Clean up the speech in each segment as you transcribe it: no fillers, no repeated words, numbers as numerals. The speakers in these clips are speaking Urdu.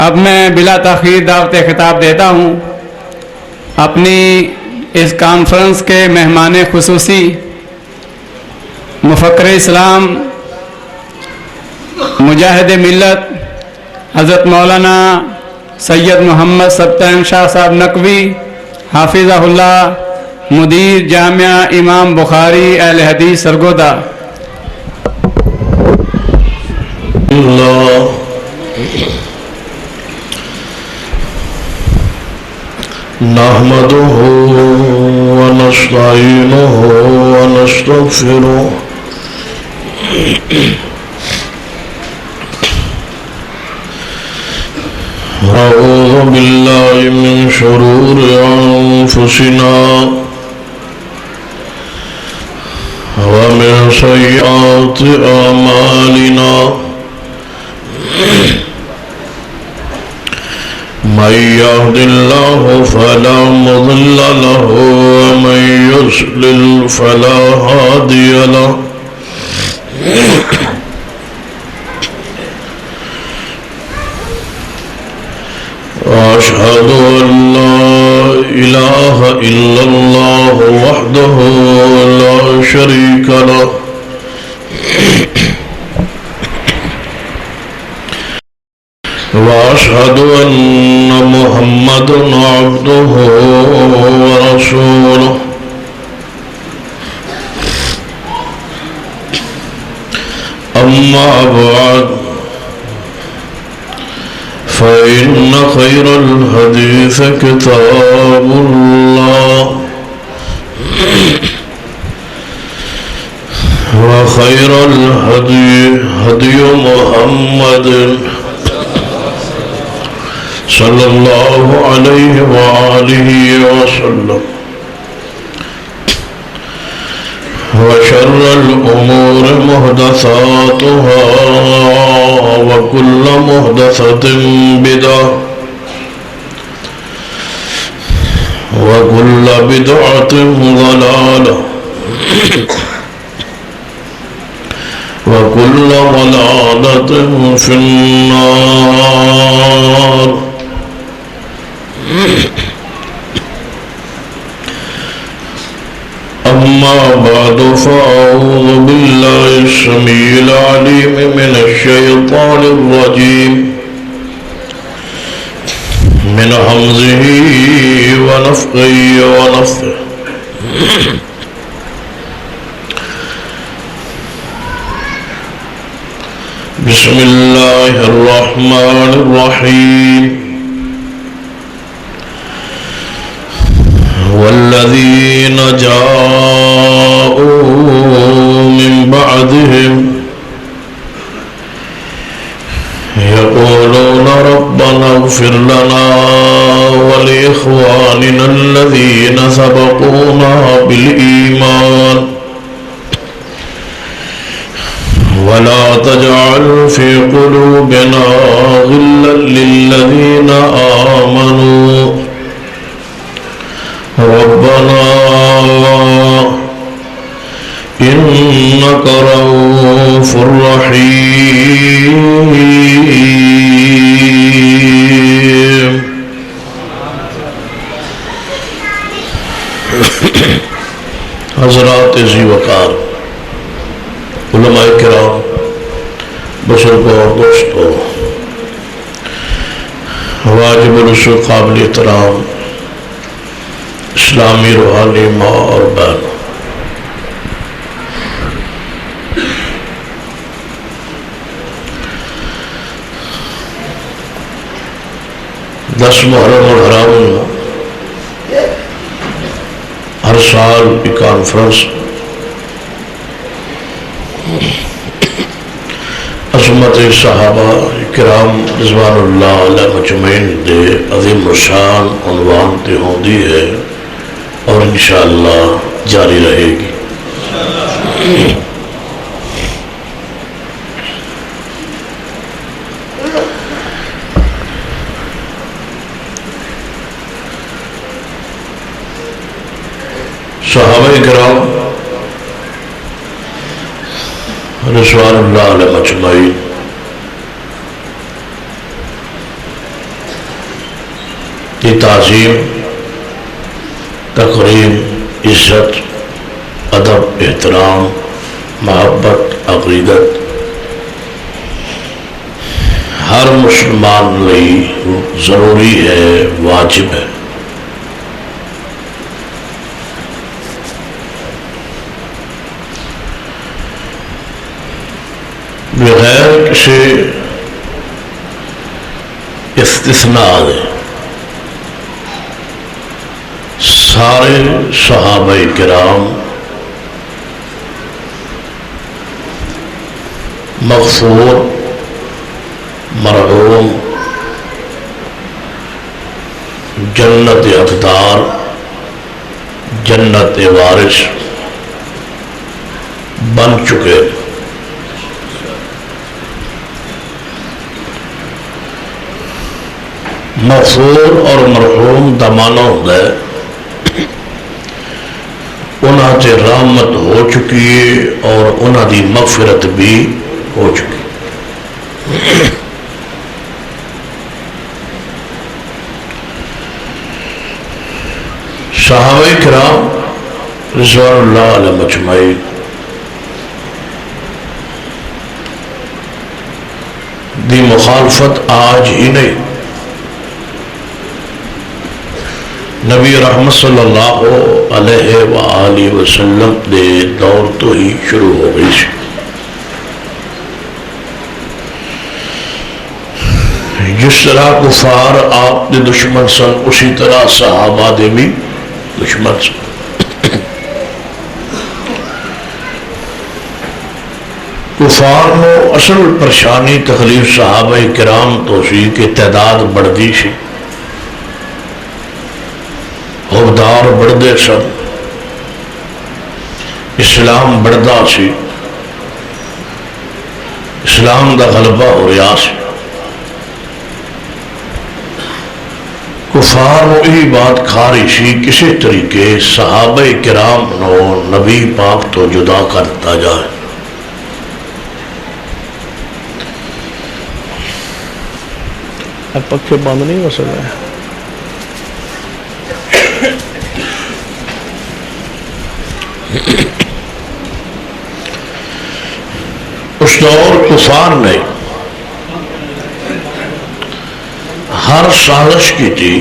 اب میں بلا تاخیر دعوت خطاب دیتا ہوں اپنی اس کانفرنس کے مہمان خصوصی مفکر اسلام مجاہد ملت حضرت مولانا سید محمد سبطین شاہ صاحب نقوی حافظہ اللہ مدیر جامعہ امام بخاری اہل حدیث سرگودا۔ نحمده ونستعينه ونستغفره أعوذ بالله من شرور أنفسنا ومن سيئات أعمالنا من يهد الله فلا مضل له ومن يضلل فلا هادي له وأشهد أن لا إله إلا الله وحده لا شريك له وأشهد أن محمدًا عبده ورسوله أما بعد فإن خير الحديث كتاب الله وخير الهدي هدي محمد صلى الله عليه وآله وسلم وشر الأمور محدثاتها وكل محدثة بدعة وكل بدعة ضلالة وكل ضلالة في النار أما بعد فأعوذ بالله السميع العليم من الشيطان الرجيم من همزه ونفخه ونفثه بسم الله الرحمن الرحيم والذين جاءوا من بعدهم يقولون ربنا اغفر لنا ولإخواننا الذين سبقونا بالإيمان ولا تجعل في قلوبنا غلا للذين آمنوا ربنا إنك رؤوف رحيم۔ حضرات ذی وقار علماء کرام بزرگوں اور دوستوں، واجب الرسول قابل احترام اسلامی روحانی ماں اور بہن، دس محرم الحرام ہر سال ایک کانفرنس عظمت صحابہ کرام رضوان اللہ علیہ مجمعین دے عظیم الشان عنوان تے ہوندی ہے اور انشاءاللہ جاری رہے گی۔ صحابہ کرام رضوان اللہ علیہ مجمعین کی تعظیم، تقریم، عزت، ادب، احترام، محبت، عقیدت ہر مسلمان لئی ضروری ہے، واجب ہے۔ بغیر کسی استثناء دے سارے صحابہ کرام مغفور، مرحوم، جنت حقدار، جنت وارث بن چکے۔ مغفور اور مرحوم دا معنی ہوتا ہے انہاں تے رحمت ہو چکی ہے اور انہاں دی مغفرت بھی ہو چکی۔ صحابہ کرام رضوان اللہ علیہ مجمعین دی مخالفت آج ہی نہیں، نبی رحمت صلی اللہ علیہ وآلہ وسلم دے دور تو ہی شروع ہو گئی سی۔ جس طرح کفار آپ دے دشمن سن، اسی طرح صحابہ دے بھی دشمن سن۔ کفار نو اصل پریشانی تکلیف صحابہ کرام تو سی کہ تعداد بڑھتی سی، حقدار بڑھتے سن، اسلام بڑھتا سی، اسلام دا غلبہ ہو رہا سی۔ کفار وہ یہی بات کھا رہی سی کسی طریقے صحابہ کرام نو نبی پاک تو جدا کرتا جائے۔ پکھے بند نہیں ہو سکے۔ اس دور کفار نے ہر سازش کی تھی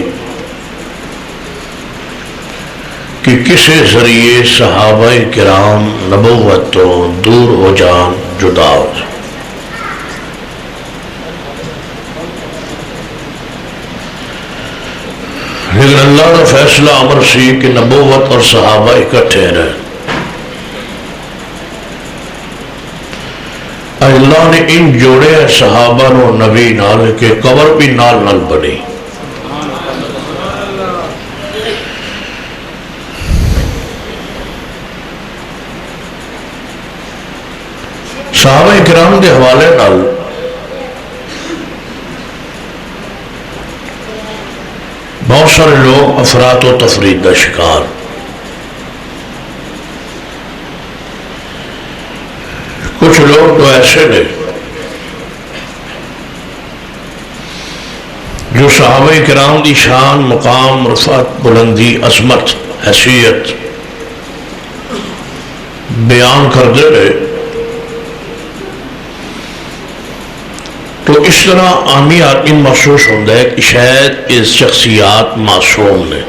کہ کسی ذریعے صحابہ کرام نبوت تو دور ہو جان، جدا ہو جان۔ لیکن اللہ کا فیصلہ امر سی کہ نبوت اور صحابہ اکٹھے رہے۔ اللہ نے ان جوڑے صحابہ نو نبی نال کے قبر بھی نال نال بنی۔ صحابہ کرام دے حوالے نال بہت سارے لوگ افراط و تفریط کا شکار، کچھ لوگ تو ایسے نے جو صحابہ کرام دی شان، مقام، رفعت، بلندی، عظمت، حیثیت بیان کرتے رہے، تو اس طرح عامی آدمی محسوس ہوتا ہے کہ شاید اس شخصیات معصوم نے،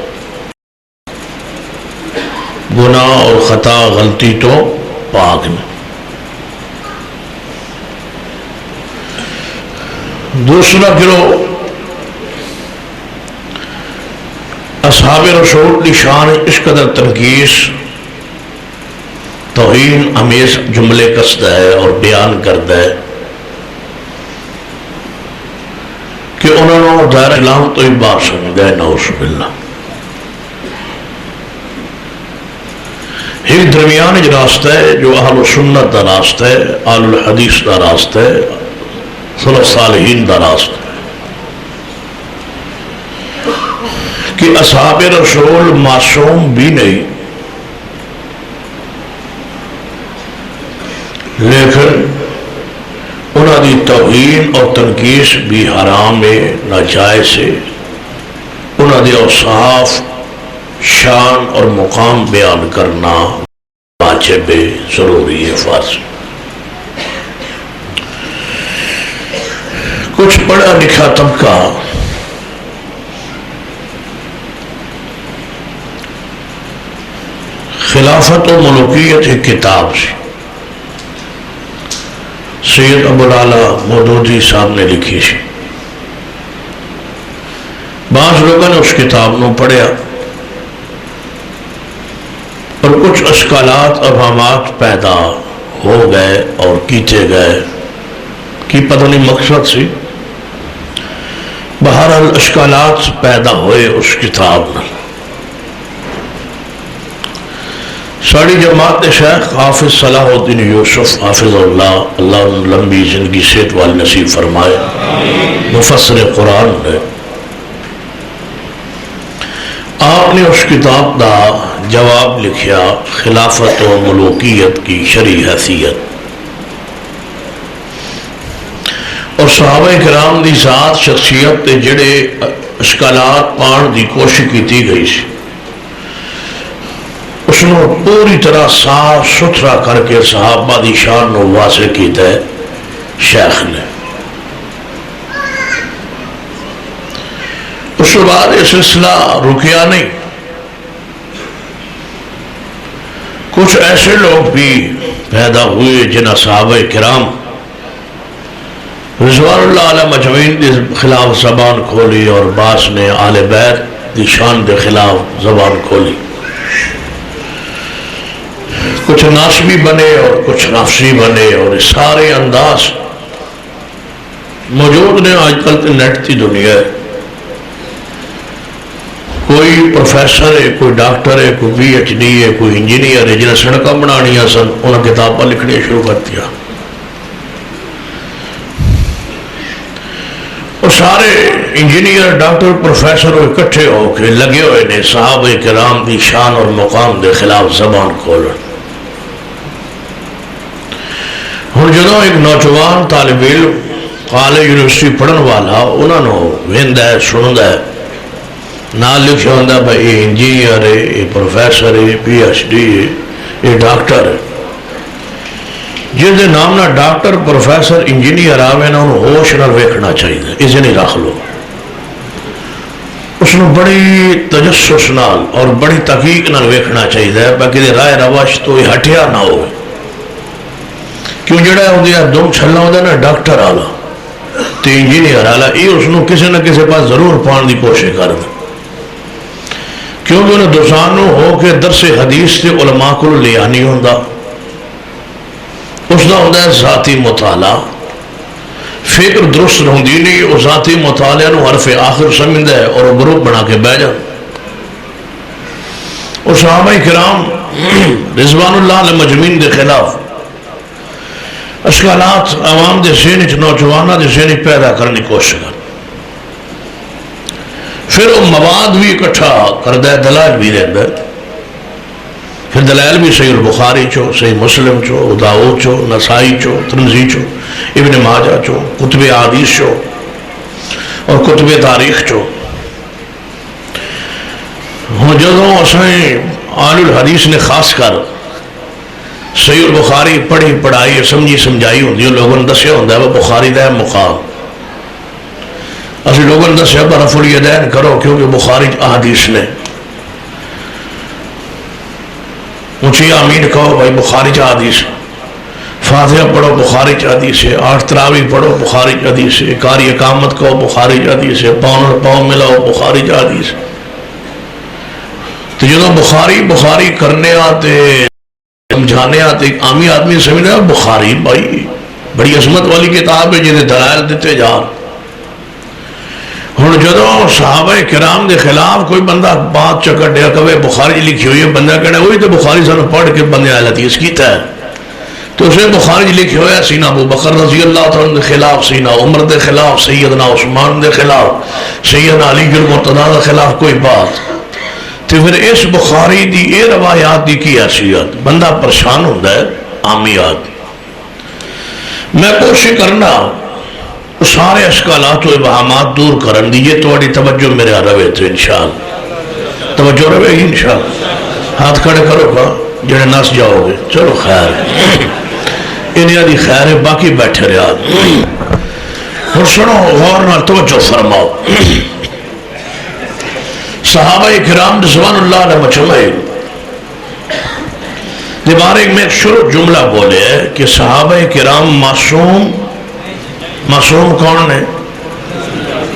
گناہ اور خطا غلطی تو پاک نے۔ دوسرا گروہ اصحاب رسول کی شان اس قدر تنقیص، توہین امیز جملے کستا ہے اور بیان کرتا ہے کہ انہوں نے دائرہ اسلام تو ہی باہر سمجھا ہے، نعوذ باللہ۔ ایک درمیانی راستہ ہے جو اہل سنت کا راستہ ہے، اہل الحدیث کا راستہ ہے، صلف صالحین کا راستہ ہے کہ اصحاب رسول معصوم بھی نہیں، لیکن انہوں دی توہین اور تنقیص بھی حرام ہے، ناجائز ہے، انہوں نے اوصاف شان اور مقام بیان کرنا واجب ضروری ہے، فرض۔ کچھ پڑھا لکھا طبقہ خلافت و ملوکیت ایک کتاب سے سید ابوالعلا مودودی صاحب نے لکھی سی، بعض لوگوں نے اس کتاب نو پڑھیا اور کچھ اشکالات ابہامات پیدا ہو گئے اور کیتے گئے، کی پتہ نہیں مقصد سی، بہرحال اشکالات پیدا ہوئے اس کتاب میں۔ ساری جماعت شیخ حافظ صلاح الدین یوسف حافظ اللہ لمبی زندگی صحت والی نصیب فرمائے، مفسر قرآن ہے، آپ نے اس کتاب دا جواب لکھیا خلافت و ملوکیت کی شرعی حیثیت، اور صحابہ کرام دی ذات شخصیت تے جڑے اشکالات پان دی کوشش کیتی گئی سی، اس نے پوری طرح صاف ستھرا کر کے صحابہ دی شان نو واضح کیتا ہے شیخ نے۔ اس کے بعد یہ سلسلہ رکیا نہیں، کچھ ایسے لوگ بھی پیدا ہوئے جنہاں صحابہ کرام رضوان اللہ علیہ مجمعین کے خلاف زبان کھولی، اور بعض نے آل بیت دی شان کے خلاف زبان کھولی، کچھ ناسبی بنے اور کچھ نافسی بنے، اور سارے انداز موجود نے آج کل نیٹ کی دنیا ہے، کوئی پروفیسر ہے، کوئی ڈاکٹر ہے، کوئی پی ایچ ڈی ہے، کوئی انجینئر ہے، جنہیں سڑکاں بنانیاں سن انہیں کتاباں لکھنے شروع کر دیا، اور سارے انجینئر ڈاکٹر پروفیسر اکٹھے ہو کے لگے ہوئے نے صحابہ کرام دی شان اور مقام دے خلاف زبان کھولن۔ ہن جدوں ایک نوجوان طالب علم کالج یونیورسٹی پڑھن والا انہوں نے ویندا ہے سندا ہے، نال لکھا ہوندا بھائی یہ انجینئر ہے، یہ پروفیسر ہے، پی ایچ ڈی ہے، یہ ڈاکٹر ہے، جس دے نام نہ ڈاکٹر پروفیسر انجینئر آوے نا انہوں ہوش نال ویکھنا چاہیے، اسے نہیں رکھ لو، اس نے بڑی تجسس نال اور بڑی تحقیق نال ویکھنا چاہیے باقی رائے روش تو یہ ہٹیا نہ ہو، کیوں جڑا ہو گیا دم چھلا ہوتا نا ڈاکٹر آلا تے انجینئر آلا، یہ اس نے کسی نہ کسی پاس ضرور پان دی کوشش کر دیں، کیونکہ انہیں دوسانوں ہو کے درس حدیث تے علماء کو لے آنی ہوندہ، اس دا ہوندہ ہے ذاتی مطالعہ، فکر درست ہوندی نہیں، وہ ذاتی مطالعہ نو حرف آخر سمجھتا ہے اور گروپ بنا کے بہ جائے۔ اور صحابہ کرام رضوان اللہ علیہ مجمعین دے خلاف اشکالات عوام دے ذہن وچ نوجواناں دے ذہن وچ پیدا کرنے کی کوشش کر، پھر وہ مواد بھی اکٹھا کردہ ہے، دلائل بھی رہتا ہے، پھر دلائل بھی صحیح البخاری چو، صحیح مسلم چو، داؤد چو، نسائی چو، ترمذی چو، ابن ماجہ چو، کتب حدیث چو اور کتب تاریخ چو۔ ہوں جدوں اسیں آل الحدیث نے خاص کر صحیح البخاری پڑھی پڑھائی سمجھی سمجھائی ہوندی، لوگوں نے دسیا ہوندہ ہے وہ بخاری دا ہے مقام، اسی لوگوں نے دسیا رفع الیدین کرو کیونکہ بخاری احادیث نے، اونچی آمین کہو بھائی بخاری حدیث، فاتحہ پڑھو بخاری حدیث ہے، 8 تراویح پڑھو بخاری حدیث ہے، قاری اقامت کہو بخاری حدیث ہے، پاؤں ملاؤ بخاری حدیث۔ تو جدوں بخاری کرنے آتے سمجھانے آتے ایک عامی آدمی سمجھنا بخاری بھائی بڑی عظمت والی کتاب ہے جنہیں دلائل دیتے جان۔ ہوں جدوں صحابہ کرام دے خلاف کوئی بندہ بات چکر ڈیا کہ بخاری لکھی ہوئی ہے، بندہ کہنا وہی تو بخاری سانو پڑھ کے بندے اہل حدیث کیتا ہے، تو اسے بخاری لکھی ہوا ہے سینہ ابو بکر رضی اللہ تعالیٰ دے خلاف، سینہ عمر دے خلاف، سیدنا عثمان دے خلاف، سیدنا علی المرتضیٰ دے خلاف کوئی بات، تو پھر اس بخاری دی اے روایات دی کی حیثیت، بندہ پریشان ہوتا ہے عامی آدمی۔ میں کوشش کرنا سارے اشکالات و ابہامات دور کرن دی. یہ تھوڑی توجہ میرے رہے تو انشاءاللہ توجہ رہے گی انشاءاللہ. ہاتھ کھڑے کرو گا جڑے نس جاؤ گے. چلو خیر ہے انہیں دی خیر ہے باقی بیٹھے رہا. اور سنو غور نال توجہ فرماؤ. صحابہ کرام رضوان اللہ علیہ مجمعین کے بارے میں ایک شروع جملہ بولے ہے کہ صحابہ کرام معصوم. معصوم کون ہے؟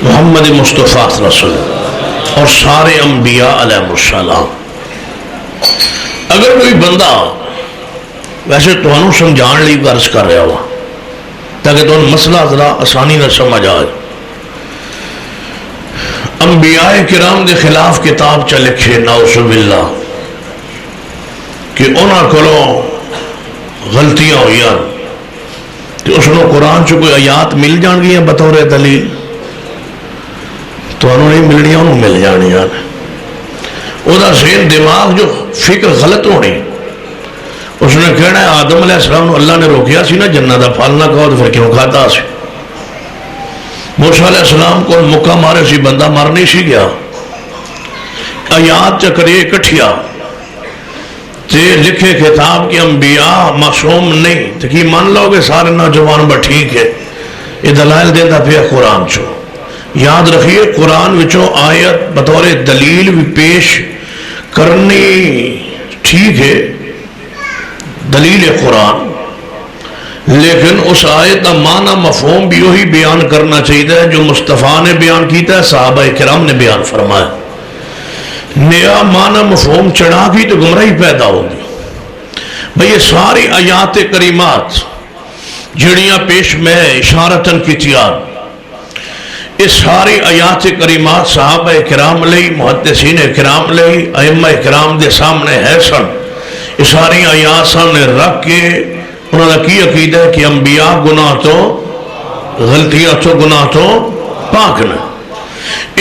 محمد مصطفیٰ صلی اللہ علیہ وسلم اور سارے انبیاء علیہ السلام. اگر کوئی بندہ ویسے تمہیں سمجھان لی غرض کر رہا ہوا تاکہ تمہیں مسئلہ ذرا آسانی نہ سمجھ آئے. انبیاء کرام دے خلاف کتاب چ لکھے نعوذ باللہ کہ انہاں کولوں غلطیاں ہوئیاں تو اس نے قرآن چ کوئی آیات مل جان گیا بطور دلیل تو انہوں نہیں ملنی انہوں مل جانی یار. وہ ذہن دماغ جو فکر غلط ہونی اس نے کہنا ہے آدم علیہ السلام اللہ نے روکیا سی نا جنت دا پھل نہ کھاؤ تو پھر کیوں کھاتا سی. موسیٰ علیہ السلام کو مکہ مارے سی بندہ مر نہیں سی گیا. آیات چکرے اکٹھیا تے لکھے کتاب کے انبیاء معصوم نہیں تو کی مان لو گے سارے نوجوان با ٹھیک ہے. یہ دلائل دیتا پیا قرآن چو. یاد رکھیے قرآن وچوں آیت بطور دلیل بھی پیش کرنی ٹھیک ہے دلیل قرآن لیکن اس آیت کا معنی مفہوم بھی وہی بیان کرنا چاہیے جو مصطفیٰ نے بیان کیتا ہے صحابہ کرام نے بیان فرمایا. نیا معنی مفہوم چڑھا کی تو گمراہی پیدا ہوگی. بھئی یہ ساری آیات کریمات جڑیاں پیش میں اشارتاً کی تیار یہ ساری آیات کریمات صحابہ کرام لئی محدثین کرام لئی ائمہ کرام دے سامنے ہے سن. یہ ساری آیات سامنے رکھ کے انہوں نے کی عقیدہ ہے کہ انبیاء گناہ تو غلطیاں تو گناہ تو پاک نہ.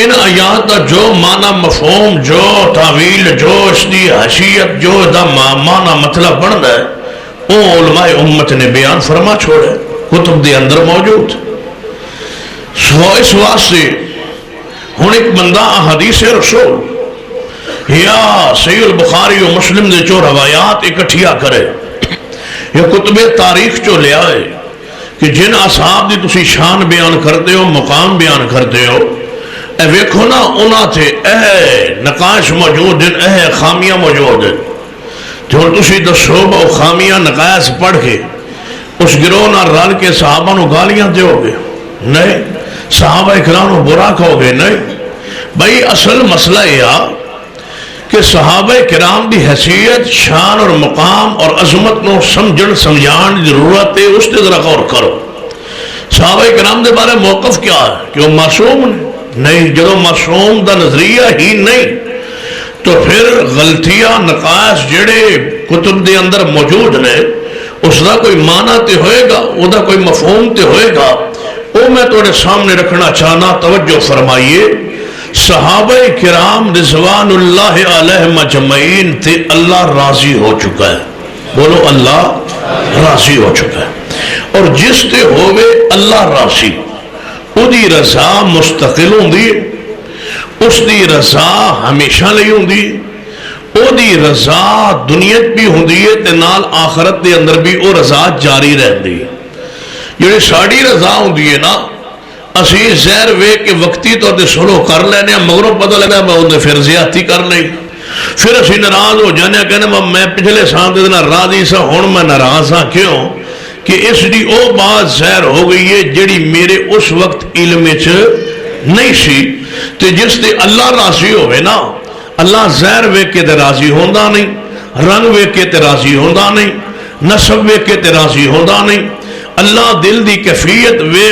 ان آیات کا جو معنی مفہوم جو تعویل جو اس کی حیثیت جو دا معنی مطلب بن رہا ہے وہ علماء امت نے بیان فرما چھوڑے کتب دے اندر موجود. اس واسطے ہن ایک بندہ حدیث رسول یا صحیح البخاری و مسلم دے چو روایات اکٹھیا کرے یا کتب تاریخ چو لے آئے کہ جن اصحاب دی تسی شان بیان کرتے ہو مقام بیان کرتے ہو اے ویکھو نا انہاں تھے نقائص موجود ہیں خامیاں موجود ہیں. جو تسی دسو وہ خامیاں نقائص پڑھ کے اس گروہ نہ رل کے صحابہ نو گالیاں دیو گے نہیں صحابہ اکرام نو برا کہو گے نہیں. بھئی اصل مسئلہ یہ کہ صحابہ کرام دی حیثیت شان اور مقام اور عظمت نو سمجھن سمجھان ضرورت ہے اس تے ذرا غور کرو. صحابہ کرام دے بارے موقف کیا ہے کہ وہ معصوم نہیں. جدو معصوم دا نظریہ ہی نہیں تو پھر غلطیاں نقائص جڑے کتب دے اندر موجود نے اس دا کوئی معنی تے ہوئے گا او دا کوئی مفہوم تے ہوئے گا. وہ میں توڑے سامنے رکھنا چاہنا توجہ فرمائیے. صحابہ کرام رضوان اللہ علیہ مجمعین تے اللہ راضی ہو چکا ہے. بولو اللہ راضی ہو چکا ہے. اور جس تے ہوئے اللہ راضی او دی رضا مستقل ہوں دی اس دی رضا ہمیشہ لئی ہوں دی او دی رضا دنیات بھی ہوں دی تے نال آخرت دے اندر بھی او رضا جاری رہن دی. یہ ساڑی رضا ہوں دی ہے نا اسی زہر وے کے وقتی تو دے سلو کر لینے مگروں پتہ لگا میں انہیں پھر زیادتی کر لئی پھر اسی ناراض ہو جانے کہنے میں پچھلے سال دینا راضی سا ہون میں ناراض ہاں کیوں کہ اس دی او بات زہر ہو گئی ہے جڑی میرے اس وقت علم چ نہیں سی. تے جس دے اللہ راضی ہوئے نا اللہ زہر وے کے تے راضی ہوندہ نہیں رنگ وے کے تے راضی ہوندہ نہیں نسب وے کے تے راضی ہوندہ نہیں. اللہ دل دی کیفیت وے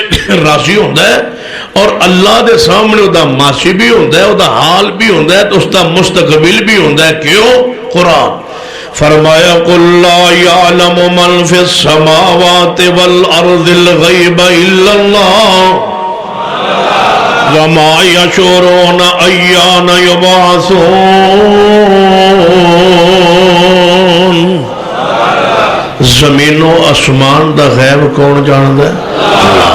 راضی ہوندہ ہے اور اللہ دے سامنے دا ماضی بھی ہوندہ ہے دا حال بھی ہوندہ ہے تو اس دا مستقبل بھی ہوندہ ہے. کیوں؟ قرآن فرمایا قُلْ لَا يَعْلَمُ مَنْ فِي السَّمَاوَاتِ وَالْأَرْضِ الْغَيْبَ إِلَّا اللَّهُ وَمَا يَشْعُرُونَ أَيَّانَ يُبْعَثُونَ. زمین و آسمان دا غیب کون جاندہ ہے؟ اللہ.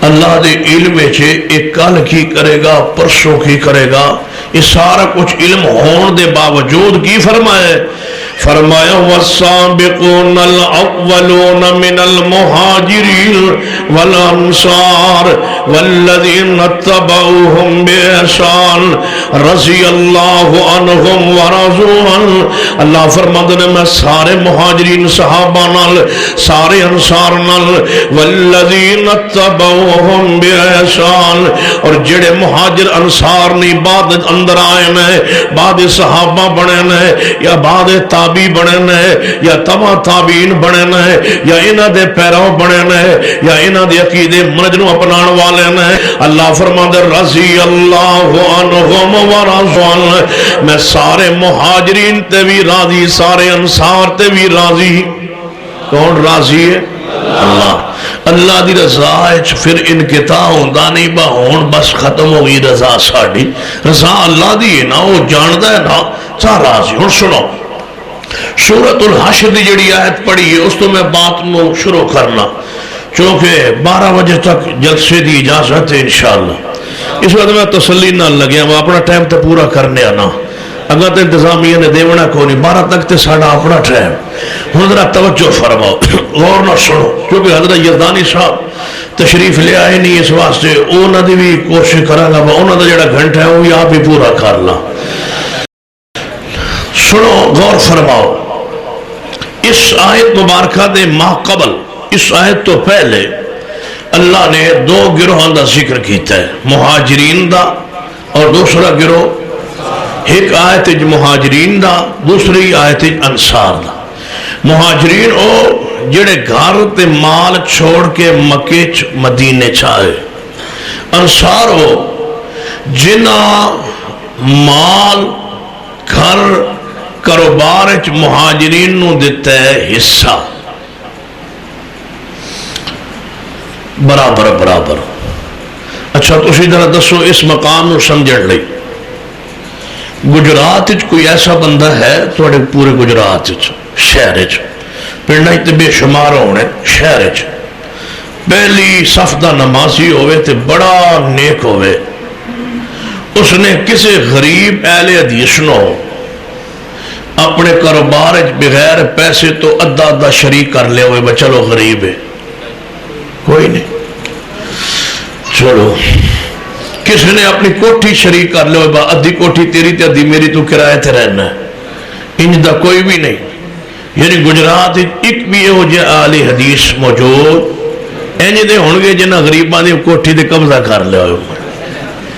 اللہ دے علم چھے ایک کل کی کرے گا پرسوں کی کرے گا یہ سارا کچھ علم ہون دے باوجود کی فرمائے فرمایا والسابقون الاولون من المہاجرین والانصار والذین اتبعوهم بإحسان رضی اللہ عنہم ورضوا عنہ اللہ فرماتے ہیں میں سارے مہاجرین صحابہ نال سارے انصار نال والذین اتبعوهم بإحسان اور جڑے مہاجر انصار نہیں بعد اندر آئے نے بعد صحابہ بنے نے یا بعد تابعی بنے نے یا تبع تابعین بنے نے یا انہاں دے پیرو بنے نے یا انہاں دے عقیدے منہج نو اپنان والے نے اللہ فرماندے رضی اللہ عنہم ورضوا عنہ میں سارے مہاجرین تے بھی راضی سارے انصار تے بھی راضی کون راضی ہے اللہ اللہ دی رضا ہے پھر انقطاع ہوندہ نہیں با ہون بس ختم ہوگی رضا ساڑی رضا اللہ دی ہے نا وہ جاندہ ہے نا چاہ راضی ہوں سنو سورۃ الحشر دی جڑی آیت پڑھی ہے اس تو میں بات نو شروع کرنا چونکہ 12 بجے تک جلسے دی اجازت ہے انشاءاللہ اس وقت میں تسلی نہ لگیا میں اپنا ٹائم تے پورا کرنے آنا اگر تو انتظامیہ نے دیونا کو نہیں 12 تک تے ساڑھا اپنا ٹائم ہوں ذرا توجہ فرماؤ غور نہ سنو کیونکہ حضرت یزدانی صاحب تشریف لے آئے نہیں اس واسطے اونا دی بھی کوشش کرا گا اونا دا جڑا گھنٹہ ہے وہ آپ ہی پورا کر لا سنو غور فرماؤ اس آیت مبارکہ دے ما قبل اس آیت تو پہلے اللہ نے 2 گروہاں دا ذکر کیتا ہے مہاجرین دا اور دوسرا گروہ ایک آیت مہاجرین دا دوسری آیت انصار دا مہاجرین او جڑے گھر تے مال چھوڑ کے مکے مدینے چھائے انصار او جنہ مال گھر کاروبار مہاجرین نو دیتا ہے حصہ برابر برابر اچھا تو اسی طرح دسو اس مقام نو سمجھڑ لئی گجرات کوئی ایسا بندہ ہے توڑے پورے گجرات شہر پنڈا تے بے شمار ہونے شہر پہلی صف دا نمازی ہوئے تے بڑا نیک ہوئے اس نے کسی غریب اہل حدیث نو اپنے کاروبار بغیر پیسے تو ادھا شریک کر لے ہوئے چلو غریب ہے کوئی نہیں چلو کسی نے اپنی کوٹھی شریک کر لے ہوئے ادھی کوٹھی تیری تے ادھی میری تو کرائے تے رہنا ہے انج دا کوئی بھی نہیں یعنی گجرات ایک بھی ہو جائے آلی حدیث موجود انج دے ہونگے جنہ غریبان دی کوٹھی دے قبضہ کر لے ہوئے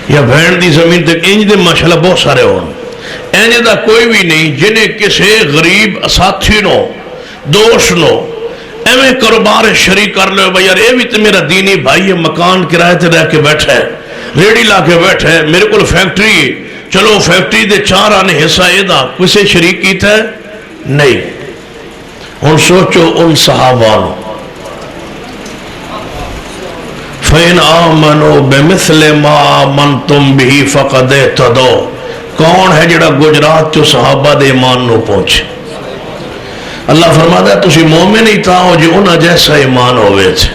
یا بھین دی زمین تک انج دے ماشاءاللہ بہت سارے ہوں انج دا کوئی بھی نہیں جنہیں کسی غریب ساتھی نو دوست نو ایمیں کاروبار شریک کر لے ہوئے یار اے بھی تو میرا دینی بھائی ہے مکان کرائے تے رہ کے بیٹھا ہے ریڈی لا کے بیٹھے میرے کو فیکٹری چلو فیکٹری دے 4 آنے حصہ یہ دا کسے شریک کیتا ہے نہیں ان سوچو ان صحابانوں فَإِنْ آمَنُوا بِمِثْلِ مَا آمَنْتُمْ بِهِ فَقَدْ اهْتَدَوْا کون ہے جڑا گجرات جو صحابہ دے ایمان نو پہنچے اللہ فرماتا ہے تسی مومن ہی تھا ہو جو انہا جیسا ایمان ہوئے تھے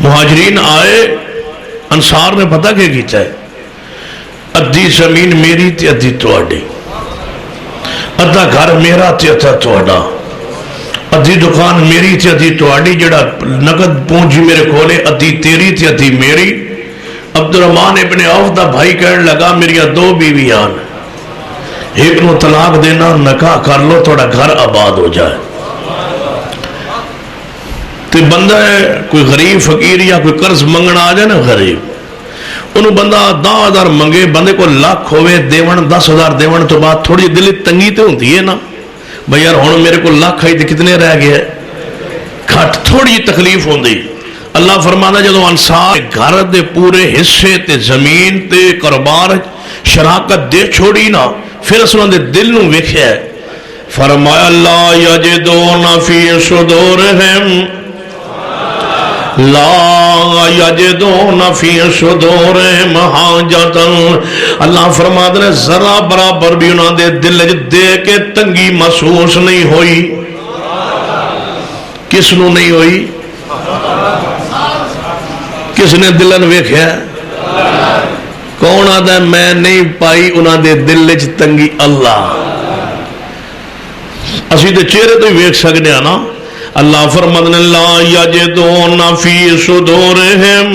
مہاجرین آئے انصار نے پتہ کیا کیتا ہے ادھی زمین میری تے ادھی توڑی ادھا گھر میرا تے ادھا توڑا ادھی دکان میری تے ادھی توڑی جڑا نقد پونجی میرے کھولے ادھی تیری تے ادھی میری عبدالرحمن ابن عوف دا بھائی کہنے لگا میری 2 بیویاں ایک نو طلاق دینا نکاح کر لو تھوڑا گھر آباد ہو جائے تو بندہ ہے کوئی غریب فقیر یا کوئی قرض منگنا آ جائے نا غریب انہوں بندہ 10,000 منگے بندے کو لاکھ ہوئے دیون 10,000 دیون تو بعد تھوڑی دلی تنگی تے ہوتی ہے نا بھئی یار ہون میرے کو لاکھ آئی تے کتنے رہ گئے کھٹ تھوڑی تکلیف ہوندی اللہ فرمانا جدو انصار گھر دے پورے حصے تے زمین تے کاروبار شراکت دے چھوڑی نا پھر اسنوں دے دل نو ویکھیا ہے فرمایا لا یجدون فی صدورہم لا یجدون فی صدورہم حاجتا اللہ فرماتا ہے ذرا برابر بھی انہوں دے دل دے کے تنگی محسوس نہیں ہوئی کس نو نہیں ہوئی کس نے دلن ویکھیا؟ کون آتا ہے میں نہیں پائی انہاں دے دل وچ تنگی؟ اللہ۔ اسی تے چہرے تو ہی ویکھ سکنے ہیں نا۔ اللہ فرماتے لا یجدون فی صدورہم،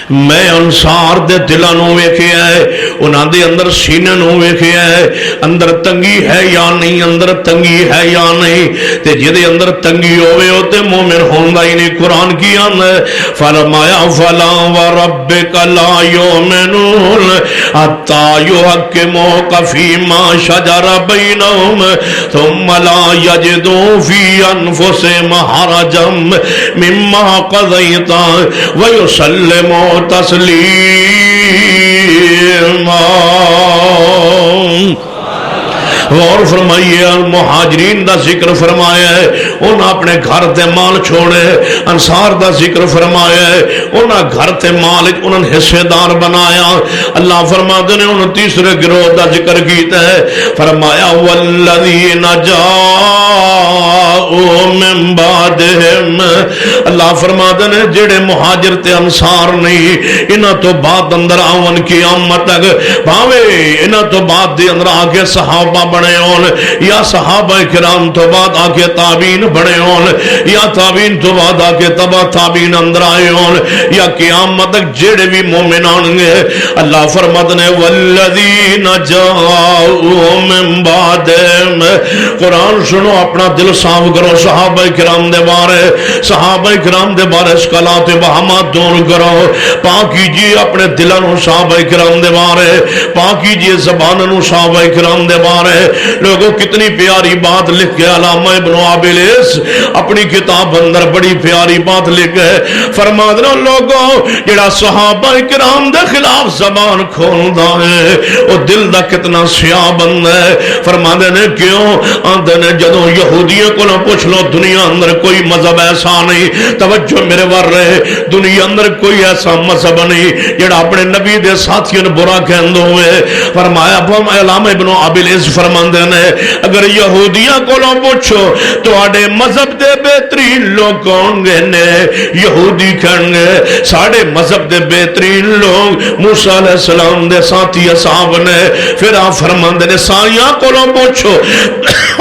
میں انصار دے دلانوں ویکھیا ہے، انہاں دے اندر سینوں ویکھیا ہے، اندر تنگی ہے یا نہیں، اندر تنگی ہے یا نہیں۔ تے جدے اندر تنگی ہوئے ہوتے مومن ہوندا ہی نہیں۔ قرآن کی آن ہے فرمایا فلا وربک لا یؤمنون حتی یحکموک فیما شجر بینہم ثم لا یجدوا فی انفسہم حرجا مما قضیت ویسلموا تسلیما۔ غور فرمائیے، مہاجرین دا ذکر فرمایا ہے، انہاں اپنے گھر تے مال چھوڑے۔ انصار دا ذکر فرمایا ہے، انہاں گھر تے مال انہاں حصے دار بنایا۔ اللہ فرماتے نے انہاں تیسرے گروہ دا ذکر کیتا ہے، فرمایا والذین جاءوا من بعدہم، اللہ فرماتے نے جڑے مہاجر تے انصار نہیں، انہاں تو بعد اندر آون قیامت تک بھاوے انہاں تو بعد دے اندر آگے صحابہ بڑے ہون، یا صحابہ کرام تو بعد آگے تابعین بڑے ہون، یا تابعین تو بعد آگے تبع تابعین اندر آئے ہون، یا قیامت تک جڑے بھی مومنان گے، اللہ فرماتے نے والذین جاءوا من بعدہم۔ قرآن سنو، اپنا دل صاف کرو صحابہ کرام دے بارے، صحابہ کرام دے بارے اسکالات وہمات دور کرو، پاک کیجئے اپنے دلوں صحابہ کرام دے بارے، پاک کیجئے زبانوں صحابہ کرام دے بارے۔ لوگوں کتنی پیاری بات لکھ کے علامہ ابن عابلس اپنی کتاب اندر بڑی پیاری بات لکھ گئے، فرما دینا لوگوں جڑا صحابہ کرام دے خلاف زبان کھولدا ہے وہ دل دا کتنا سیاہ بند ہے۔ فرما دینے کیوں؟ آندے نے جدوں یہودیوں کو نہ پوچھ لو دنیا اندر کوئی مذہب ایسا نہیں، توجہ میرے ور رہے، دنیا اندر کوئی ایسا مذہب نہیں جڑا اپنے نبی دے ساتھیوں نے برا کہندے ہوئے۔ فرمایا علامہ ابن عابلس فرماندے نے اگر یہودیاں کو لو پوچھو تو آڑے مذہب دے بہترین لوگ کون گے نے؟ یہودی کہن گے ساڑے مذہب دے بہترین لوگ موسیٰ علیہ السلام دے ساتھی اصحاب نے۔ پھر آپ فرماندے نے سائیاں کو لو پوچھو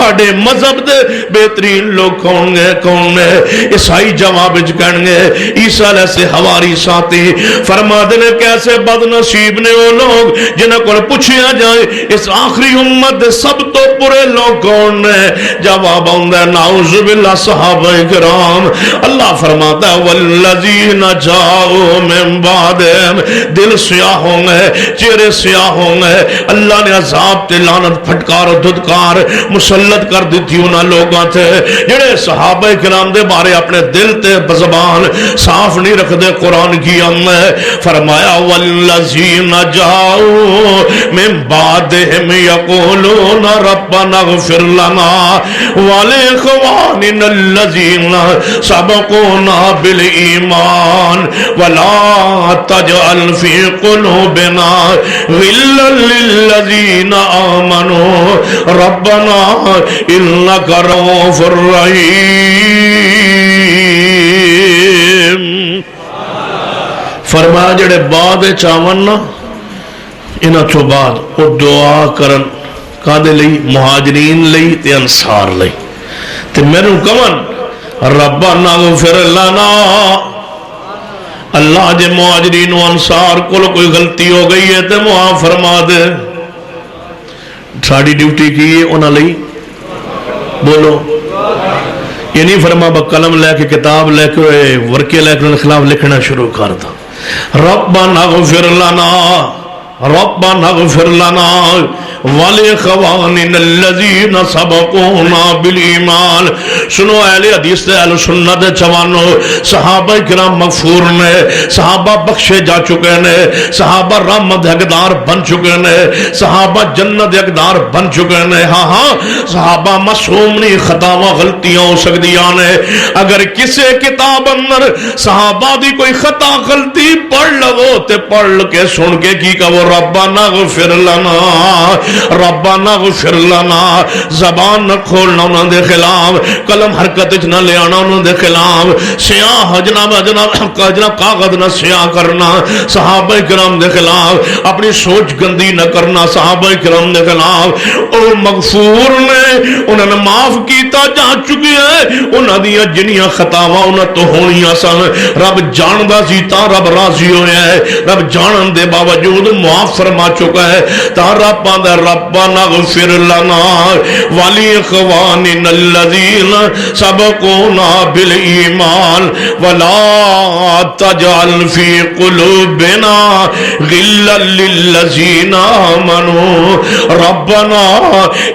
آڑے مذہب دے بہترین لوگ کون گے کون ہے؟ عیسائی جواب کہن گے عیسیٰ علیہ سے ہواری ساتھی۔ فرماندے نے کیسے بد نصیب نے وہ لوگ جنہیں کو پوچھیا جائے اس آخری امت سب تو برے لوگ کون ہیں؟ جواب آندا ہے نعوذ باللہ صحابہ کرام۔ اللہ فرماتا ہے والذین جاءوا من بعدہم، دل سیاہ ہوں گے، چہرے سیاہ ہوں گے، اللہ نے عذاب تے لعنت پھٹکار دھدکار مسلط کر دی تھی انہاں لوگاں تے جڑے صحابہ کرام دے بارے اپنے دل تے زبان صاف نہیں رکھ دے۔ قرآن کی فرمایا والذین جاءوا من بعدہم یقولون ربنا اغفر لنا ولإخواننا الذین سبقونا بالایمان ولا تجعل فی قلوبنا غلا للذین آمنوا ربنا انک رؤوف رحیم۔ فرمایا جڑے بعد چاون نا انہاں تو بعد وہ دعا کرن کادے لئی؟ مہاجرین لئی تے انصار لئی تے میرے کمن ربنا اغفر لنا، اللہ جے مہاجرین و انصار کو کوئی غلطی ہو گئی ہے تے معاف فرما دے۔ ساڑی ڈیوٹی کی ہے انہاں لئی بولو، یہ نہیں فرما با قلم لے کے کتاب لے کے ورکے لے کے خلاف لکھنا شروع کر دا۔ ربنا اغفر لنا ربنا اغفر لنا وَلِخَوَانِنَ الَّذِينَ سَبَقُونَا بِالْإِيمَانِ۔ سنو اہل حدیث دے اہل سنت جوانو، صحابہ کرام مغفور نے، صحابہ بخشے جا چکے نے، صحابہ رحمت حقدار بن چکے نے، صحابہ جنت حقدار بن چکے نے۔ ہاں ہاں صحابہ معصوم نہیں، خطاواں غلطیاں ہو سکدیاں نے۔ اگر کسی کتاب اندر صحابہ دی کوئی خطا غلطی پڑھ لو تے پڑھ کے سن کے کی کہو ربنا اغفر لنا ربنا اغفر لنا، زبان نہ کھولنا انہاں دے خلاف، قلم حرکت وچ نہ لے آنا انہاں دے خلاف، سیاہ جناب کاغذ نہ سیاہ کرنا صحابہ کرام دے خلاف، اپنی سوچ گندی نہ کرنا صحابہ کرام دے خلاف۔ او مغفور نے انہوں نے معاف کیتا جا چکی ہے، انہاں دیاں جنیاں خطاواں انہاں تو ہونیاں سن، رب جاندا سی تا رب راضی ہویا ہے، رب جانن دے باوجود معاف فرما چکا ہے، تا رب پاندا ربنا اغفر لنا ولاخواننا الذین سبقونا بالایمان ولا تجعل فی قلوبنا غلا للذین آمنوا ربنا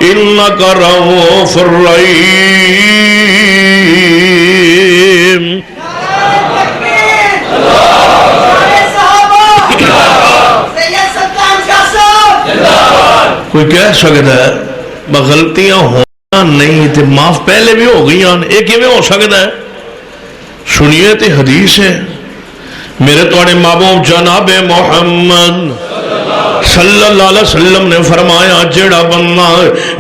انک رؤوف رحیم۔ کوئی کہہ سکتا ہے غلطیاں ہونا نہیں تے معاف پہلے بھی ہو گئی ہیں، ایک کیویں ہو سکتا ہے؟ سنیے تے حدیث ہے میرے توڑے محبوب جناب محمد صلی اللہ علیہ وسلم نے فرمایا جڑا بندہ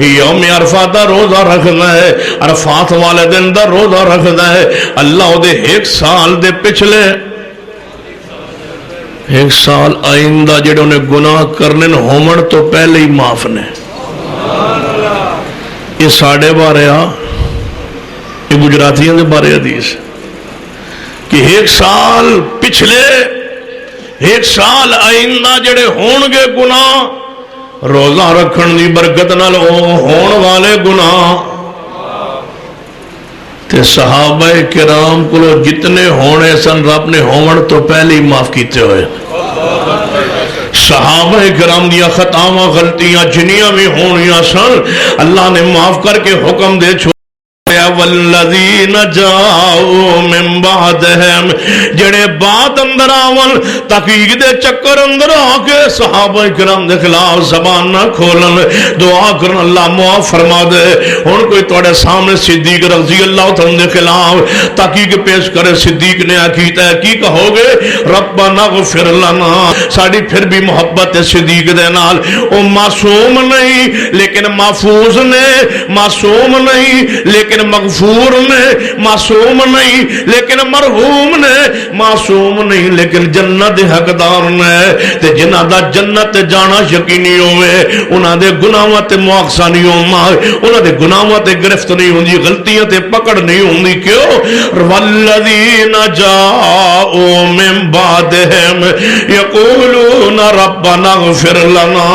یوم عرفات دا روزہ رکھنا ہے، عرفات والے دن دا روزہ رکھنا ہے، اللہ دے ایک سال دے پچھلے ایک سال آئندہ جڑے انہیں گناہ کرنے ہومن تو پہلے ہی معاف نے۔ یہ ساڑھے بارے یہ گجراتیاں دے بارے حدیث کہ ایک سال پچھلے ایک سال آئندہ جڑے ہونگے گناہ روزہ رکھن دی برکت نال ہون والے گناہ تے صحابہ کرام کو جتنے ہونے سن رب نے ہون تو پہلے ہی معاف کیتے ہوئے۔ صحابہ کرام دیا خطاواں غلطیاں جنیاں بھی ہونیاں سن اللہ نے معاف کر کے حکم دے چھوڑا والذین جاؤ من بعدہم جڑے بعد اندر آون تحقیق دے چکر اندر آکے صحابہ کرام دے خلاف زبان نہ کھولن دعا کرن اللہ معاف فرما دے۔ ہن کوئی توڑے سامنے صدیق رضی اللہ تعالیٰ دے خلاف تحقیق پیش کرے، صدیق نے کیتا ہے کی کہو گے؟ ربنا اغفر لنا، ساڑی پھر بھی محبت ہے صدیق دے نال، او معصوم نہیں لیکن محفوظ نے، معصوم نہیں لیکن مغفور نے، معصوم نہیں لیکن مرحوم نے، معصوم نہیں لیکن جنت حقدار نے، تے جنہ دا جنت جانا یقینی ہوئے انہاں دے گناہاں تے مواخذہ نہیں ہوما، انہاں دے گناہاں تے گرفت نہیں ہوندی، غلطیاں تے پکڑ نہیں ہوندی۔ کیوں؟ والذین جاؤ من بعدہم یقولون ربنا اغفر لنا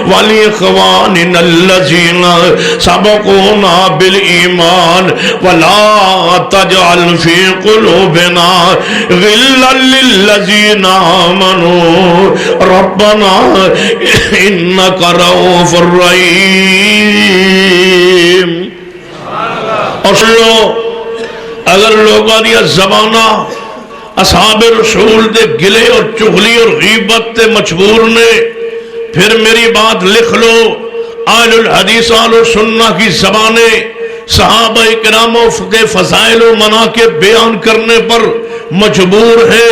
ولاخواننا الذین سبقونا بالایمان ولا تجعل فی قلوبنا غلا للذین آمنوا ربنا انک رؤوف رحیم۔ اور سنو اگر لوگوں دیا زبانہ اصحاب رسول دے گلے اور چغلی اور غیبت تے مجبور نے، پھر میری بات لکھ لو، اہل الحدیث اہل سنہ کی زبانیں صحابہ کراموں کے فضائل و مناقب بیان کرنے پر مجبور ہے۔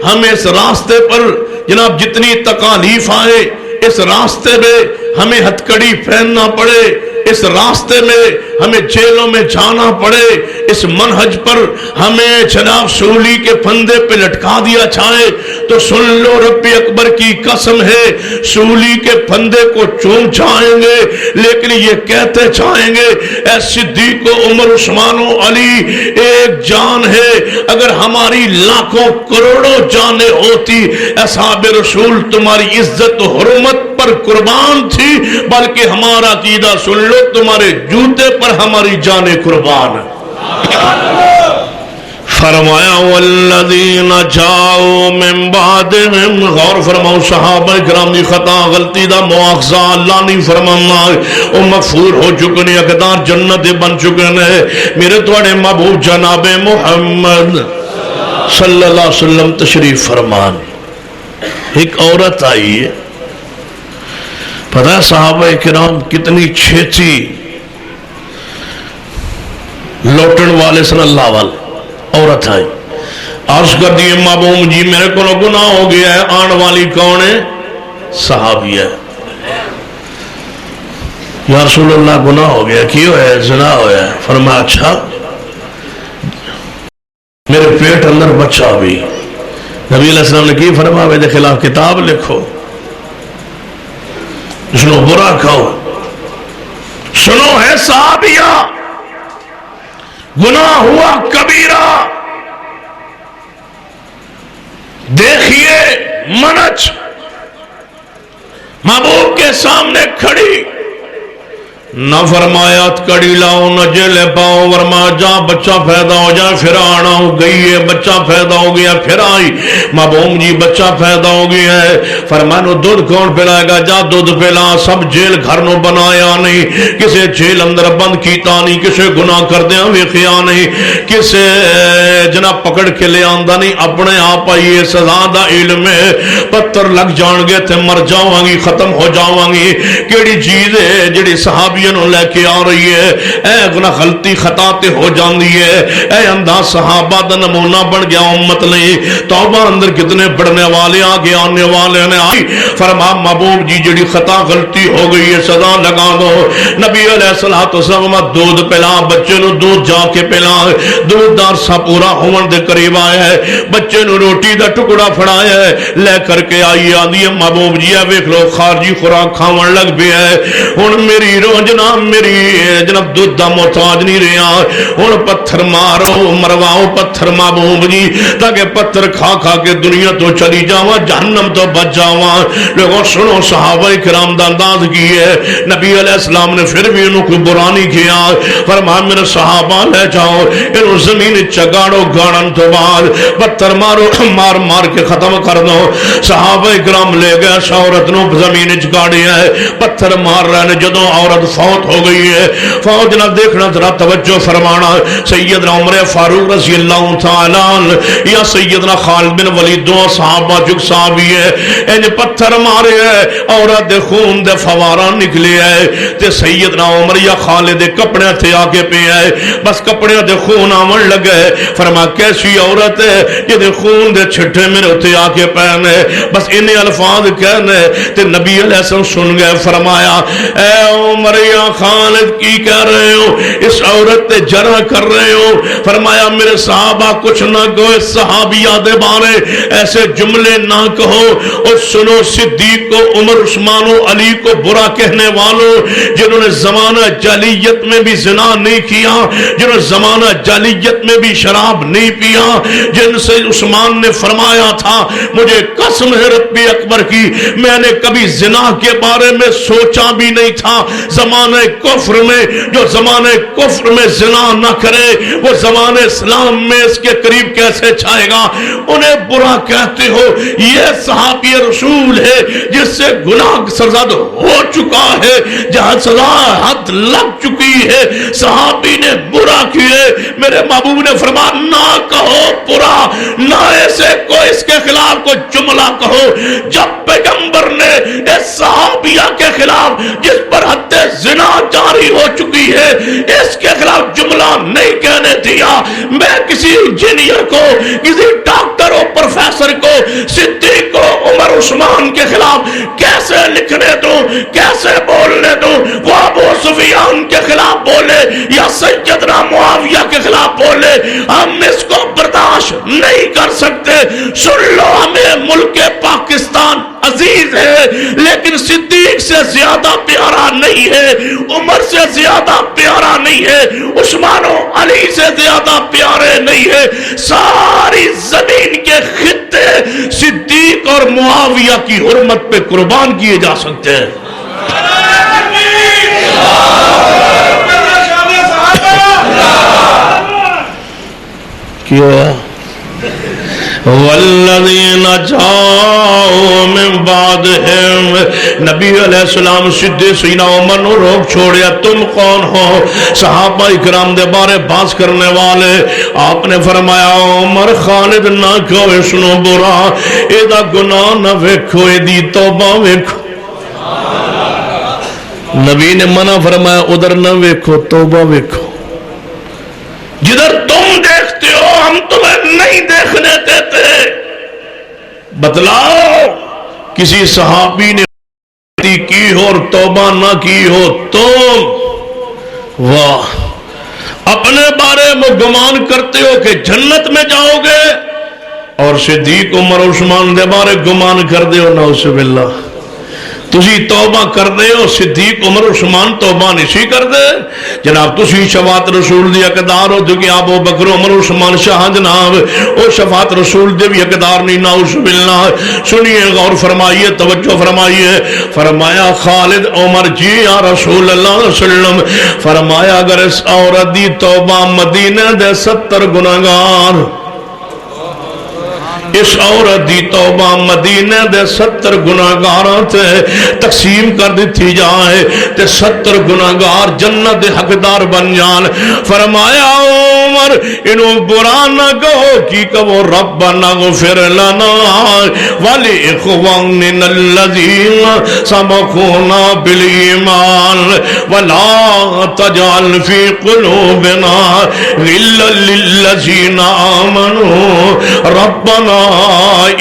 ہمیں اس راستے پر جناب جتنی تکالیف آئے، اس راستے میں ہمیں ہتھکڑی پہننا پڑے، اس راستے میں ہمیں جیلوں میں جانا پڑے، اس منہج پر ہمیں جناب سولی کے پھندے پہ لٹکا دیا جائے تو سن لو رب اکبر کی قسم ہے سولی کے پھندے کو چوم جائیں گے، لیکن یہ کہتے جائیں گے اے صدیق و عمر عثمان و علی ایک جان ہے، اگر ہماری لاکھوں کروڑوں جانیں ہوتی اصحاب رسول تمہاری عزت و حرمت پر قربان تھی، بلکہ ہمارا عقیدہ سن لو تمہارے جوتے پر ہماری جانیں قربان۔ فرمایا والذین جاؤ من بعدہم، غور فرماؤ صحابہ کرام دی خطا غلطی دا مواخذہ اللہ نہیں فرمانا، او مغفور ہو چکے نے، اقدار جنت بن چکے نے۔ میرے توڑے محبوب جناب محمد صلی اللہ علیہ وسلم تشریف فرمان، ایک عورت آئی ہے، پتہ ہے صحابہ کرام کتنی چھیتی لوٹن والے سن اللہ والے، عورت آئی عرض کر دیئے محبوب جی میرے کو گناہ ہو گیا ہے، آن والی کون ہے؟ صحابی ہے. یا رسول اللہ گناہ ہو گیا, کی ہوا ہے؟ زنا ہوا ہے. فرمایا اچھا, میرے پیٹ اندر بچہ بھی. نبی علیہ السلام نے کی فرمایا میرے خلاف کتاب لکھو, اس کو برا کہو. سنو ہے صحابیہ, گناہ ہوا کبیرہ, دیکھیے منچ محبوب کے سامنے کھڑی, نہ فرمایا کڑی لاؤ نہ جیلے پاؤ, ورما جا بچہ پیدا ہو جائے پھر آنا ہو گئی ہے, بچہ پیدا ہو گیا پھر آئی. محبوب جی بچہ پیدا ہو گیا ہے. فرمایا دودھ کون پلائے گا, جا دودھ پلا. سب جیل گھر نو بنایا نہیں, کسے جیل اندر بند کیتا نہیں, کسے گناہ کردیا ویکھیا نہیں, کسے جناب پکڑ کے لے آندا نہیں. اپنے آپ آئیے سزا دا علم ہے. پتھر لگ جان گے تے مر جاواں گی, ختم ہو جاواں گی. کیڑی چیز ہے جڑی صحابی لے کے آ رہی ہے؟ اے گناہ غلطی خطا تے ہو جاندی ہے. اے انداز صحابہ دا نمونہ بن گیا امت لئی. توبہ اندر کتنے پڑھنے والے آگے آنے والے نے آئی. فرما محبوب جی جڑی خطا غلطی ہو گئی ہے سزا لگا دو. نبی علیہ السلام دودھ پلا, بچے نو دودھ جا کے پلا. دودھ دار سا پورا ہون دے قریب آیا ہے, بچے نو روٹی دا ٹکڑا پھڑایا ہے, لے کر کے آئی آدھی ہے محبوب جی ویکھ لو خارجی خوراک کھاون لگ پیا ہے. ہن میری روز جناب میری جناب دودھ دا محتاج نہیں رہا, ہن پتھر مارو مرواؤ پتھر محبوب جی, تاکہ پتھر کھا کھا کے دنیا تو چلی جاواں, جہنم تو بچ جاواں. لوگوں سنو صحابہ کرام دا انداز کی ہے. نبی علیہ السلام نے پھر بھی انہوں کو برا نہیں کیا. فرمایا میرے صحابہ لے جاؤ انہوں زمین چگاڑو, گاڑن تو بعد پتھر مارو, مار مار کے ختم کر دو. صحابہ کرام لے گئے عورت نو زمین چگاڑیا ہے, پتھر مار رہے ہیں. جدوں عورت فوت ہو گئی ہے, فوت نہ دیکھنا ذرا توجہ فرمانا. سیدنا عمر فاروق رضی اللہ تعالیٰ یا سیدنا خالد بن ولید, دو صحابہ جو صحابی ہے, انج پتھر مارے ہے, عورت دے خون دے فوارہ نکلے ہے, تے سیدنا عمر یا خالد دے کپڑے تھے آگے پہ ہے, بس کپڑے دے خون آمن لگے. فرما کیسی عورت ہے یہ دے خون دے چھٹے میرے ہوتے آگے پہنے, بس انہیں الفاظ کہنے. تے نبی علیہ السلام سن گئے. فرمایا اے عمر یا خالد کی کہہ رہے ہو, اس عورت تے جرح کر رہے ہو؟ فرمایا میرے صحابہ کچھ نہ کہو, اس صحابیہ دے بارے ایسے جملے نہ کہو. اور سنو صدیق کو, عمر, عثمان و علی کو برا کہنے والوں جنہوں نے زمانہ جاہلیت میں بھی زنا نہیں کیا, جنہوں نے زمانہ جاہلیت میں بھی شراب نہیں پیا, جن سے عثمان نے فرمایا تھا مجھے قسم ہے رب اکبر کی میں نے کبھی زنا کے بارے میں سوچا بھی نہیں تھا. زمانہ کفر میں, جو زمانہ کفر میں زنا نہ کرے وہ زمانہ اسلام میں اس کے قریب کیسے چھائے گا؟ انہیں برا کہتے ہو. یہ صحابی رسول ہے جس سے گناہ سرزد ہو چکا ہے, جہاں سزا حد لگ چکی ہے, صحابی نے برا کیے. میرے محبوب نے فرمایا نہ کہو برا, نہ ایسے کوئی اس کے خلاف کوئی جملہ کہو. جب پیغمبر نے اس صحابیہ کے خلاف جس پر حد زنا جاری ہو چکی ہے اس کے خلاف جملہ نہیں کہنے دیا. میں کسی انجینئر کو, کسی ڈاکٹر اور پروفیسر کو, صدیق کو, عمر, عثمان کے خلاف کیسے لکھنے دوں, کیسے بولنے دوں؟ وہ ابو سفیان کے خلاف بولے یا سیدنا معاویہ کے خلاف بولے, ہم اس کو برداشت نہیں کر سکتے. سن لو, ہمیں ملک پاکستان عزیز ہے لیکن صدیق سے زیادہ پیارا نہیں ہے, عمر سے زیادہ پیارا نہیں ہے, عثمان و علی سے زیادہ پیارے نہیں ہے. ساری زمین کے خطے صدیق اور معاویہ کی حرمت پہ قربان کیے جا سکتے ہیں. کیا والذین جاؤ من بعدہم, نبی علیہ السلام سیدھے سینہ عمر نو روک چھوڑیا. تم کون ہو؟ صحابہ اکرام دے بارے بات کرنے والے. آپ نے فرمایا عمر خالد نہ کہو سنو برا, ایدہ گناہ نہ ویکھو, ایدی توبہ ویکھو. نبی نے منع فرمایا ادھر نہ ویکھو, توبہ ویکھو. جدھر تم دیکھتے ہو ہم تمہیں نہیں دیکھنے دیتے. بتلاؤ کسی صحابی نے کی ہو اور توبہ نہ کی ہو تو واہ، اپنے بارے میں گمان کرتے ہو کہ جنت میں جاؤ گے، اور صدیق عمر عثمان دے بارے گمان کر دے ہو نعوذ باللہ، تسی توبہ کر دے ہو، صدیق عمر عثمان توبہ نہیں کر دے جناب، تسی شفاعت رسول دی حقدار ہو، جو کہ ابو بکر عمر عثمان شاہ جناب او شفاعت رسول دے بھی حقدار نہیں نعوذ باللہ۔ سنیے، غور فرمائیے، توجہ فرمائیے، فرمایا خالد عمر جی یا رسول اللہ صلی اللہ علیہ وسلم، فرمایا اگر اس عورت دی توبہ مدینہ دے 70 گناہگار، اس عورت دی توبہ مدینہ دے 70 گناہگاراں تے تقسیم کر دیتی جائے تے 70 گناہگار جنت دے حقدار بن جان۔ فرمایا عمر انہوں برا نہ کہو، کی کہو ربنا اغفر لنا ولاخواننا الذین سبقونا بالایمان ولا تجعل فی قلوبنا غلا للذین آمنوا ربنا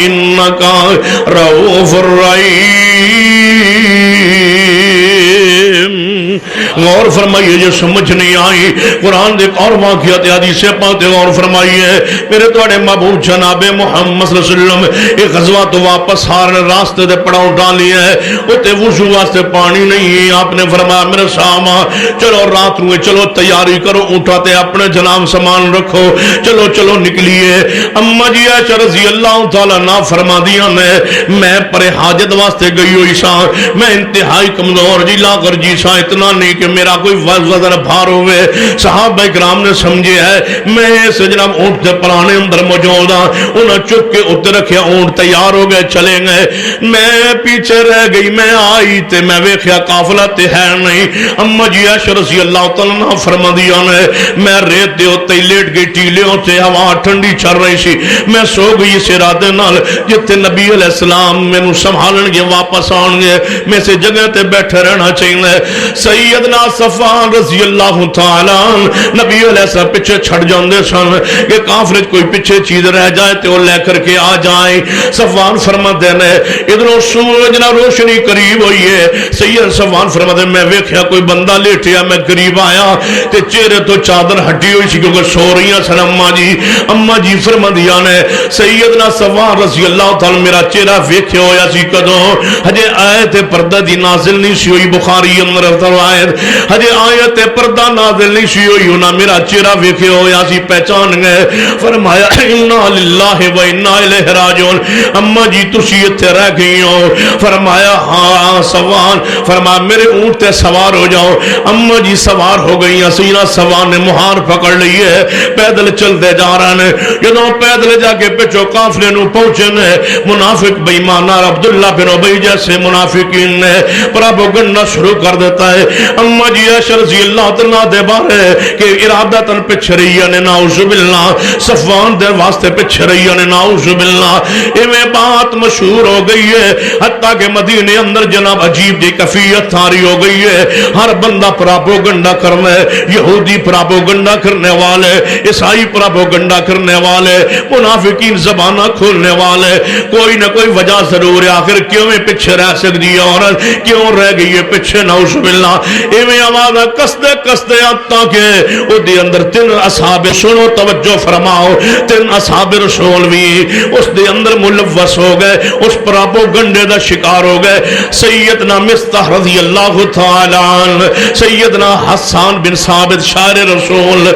انکا رؤوف الرحیم۔ غور فرمائیے، یہ سمجھ نہیں آئی قرآن دے اور واقعات حدیث پاک تے غور فرمائیے۔ میرے توڑے محبوب جناب محمد صلی اللہ علیہ وسلم ایک غزوہ تو واپس ہارنے راستے دے پڑاؤں ڈالی ہے، اتے وضو واسطے پانی نہیں، آپ نے فرمایا میرے ساما چلو رات ہوئے، چلو تیاری کرو، اٹھاتے اپنے جناب سامان رکھو، چلو چلو نکلیے۔ اما جی عائشہ رضی اللہ تعالیٰ نہ فرما دیا میں پر حاجت واسطے گئی ہوئی سا، میں انتہائی کمزور جی لا کر جی سا، اتنا نہیں کہ میرا کوئی وزن بھار ہوئے۔ صحابہ اکرام نے سمجھے ہے میں اس جناب اونٹ دے پرانے اندر موجود ہاں، انہاں چک کے اتر رکھیا، اونٹ تیار ہو گئے، چلے گئے، میں پیچھے رہ گئی، میں آئی تے میں ویکھیا قافلہ تے ہے نہیں۔ اما جی عائشہ رضی اللہ تعالیٰ نے فرما دیا میں ریت دے ہوتے لیٹ گئی، ٹیلے ہوتے ہوا ٹھنڈی چل رہی سی، میں سو گئی اس ارادے نال جتے نبی علیہ السلام میں سنبھالن گے، واپس آن گے، میں سے جگہ تے بیٹھے رہنا چاہیے۔ سیدنا صفوان رضی اللہ تعالیٰ نبی علیہ السلام پیچھے چھڑ جاندے سن کہ کافرت کوئی پیچھے چیز رہ جائے تو وہ لے کر کے آ جائیں۔ صفوان فرماتے ہیں ادھروں سورج نہ روشنی قریب ہوئی ہے، سید صفوان فرماتے ہیں میں ویکھیا کوئی بندہ لیٹیا، میں قریب آیا تے چہرے تو چادر ہٹی ہوئی سی کیونکہ سو رہی ہیں سن اما جی فرما دیا نے سیدنا صفوان رضی اللہ تعالیٰ میرا چہرہ ویکھیا ہویا سی کدوں ہجے آیت پردہ دی نازل نہیں سی ہوئی، بخاری اندر روایت ہجے آیت پردہ نازل نہیں سی ہوئی، انہاں میرا چہرہ ویکھیا ہویا سی، پہچان گئے۔ فرمایا انا للہ و انا الیہ راجعون، اما جی تسی ایتھے رہ گئی ہو؟ فرمایا ہاں صفوان، فرمایا میرے اونٹ تے سوار ہو جاؤ۔ اما جی سوار ہو گئی، سیدنا صفوان نے مہار پکڑ لی ہے، پیدل چلتے جا رہے ہیں، جدوں پیدل جا کے پچھو قافلے نو پہنچے نے منافق بے ایمان عبداللہ بن ابی جیسے منافقین نے پروپیگنڈا شروع کر دیتا ہے۔ اما جی عائشہ رضی اللہ تعالیٰ دے بارے کہ ارادتاً پچھے رہی نے نعوذ باللہ، صفوان دے واسطے پچھے رہی نے نعوذ باللہ، ایویں بات مشہور ہو گئی ہے حتیٰ کہ مدینے اندر جناب عجیب دی کفیت تھاری ہو گئی ہے، ہر بندہ پروپیگنڈا کرنا ہے، یہودی پروپیگنڈا کرنے والے، عیسائی پروپیگنڈا کرنے والے، منافقین زبانہ کھولنے والے، کوئی نہ کوئی وجہ ضرور ہے، آخر کیوں میں پیچھے رہ سکتی ہے عورت، کیوں رہ گئی ہے پیچھے نعوذ باللہ۔ ایویں آواز کسدے کسدے آتا کہ او دی اندر 3 اصحاب، سنو توجہ فرماؤ، 3 اصحاب رسول بھی اس دے اندر ملوث ہو گئے، اس پروپیگنڈے دا شکار ہو گئے۔ سیدنا مصطح رضی اللہ تعالی عنہ، سیدنا حسان بن ثابت شاعر رسول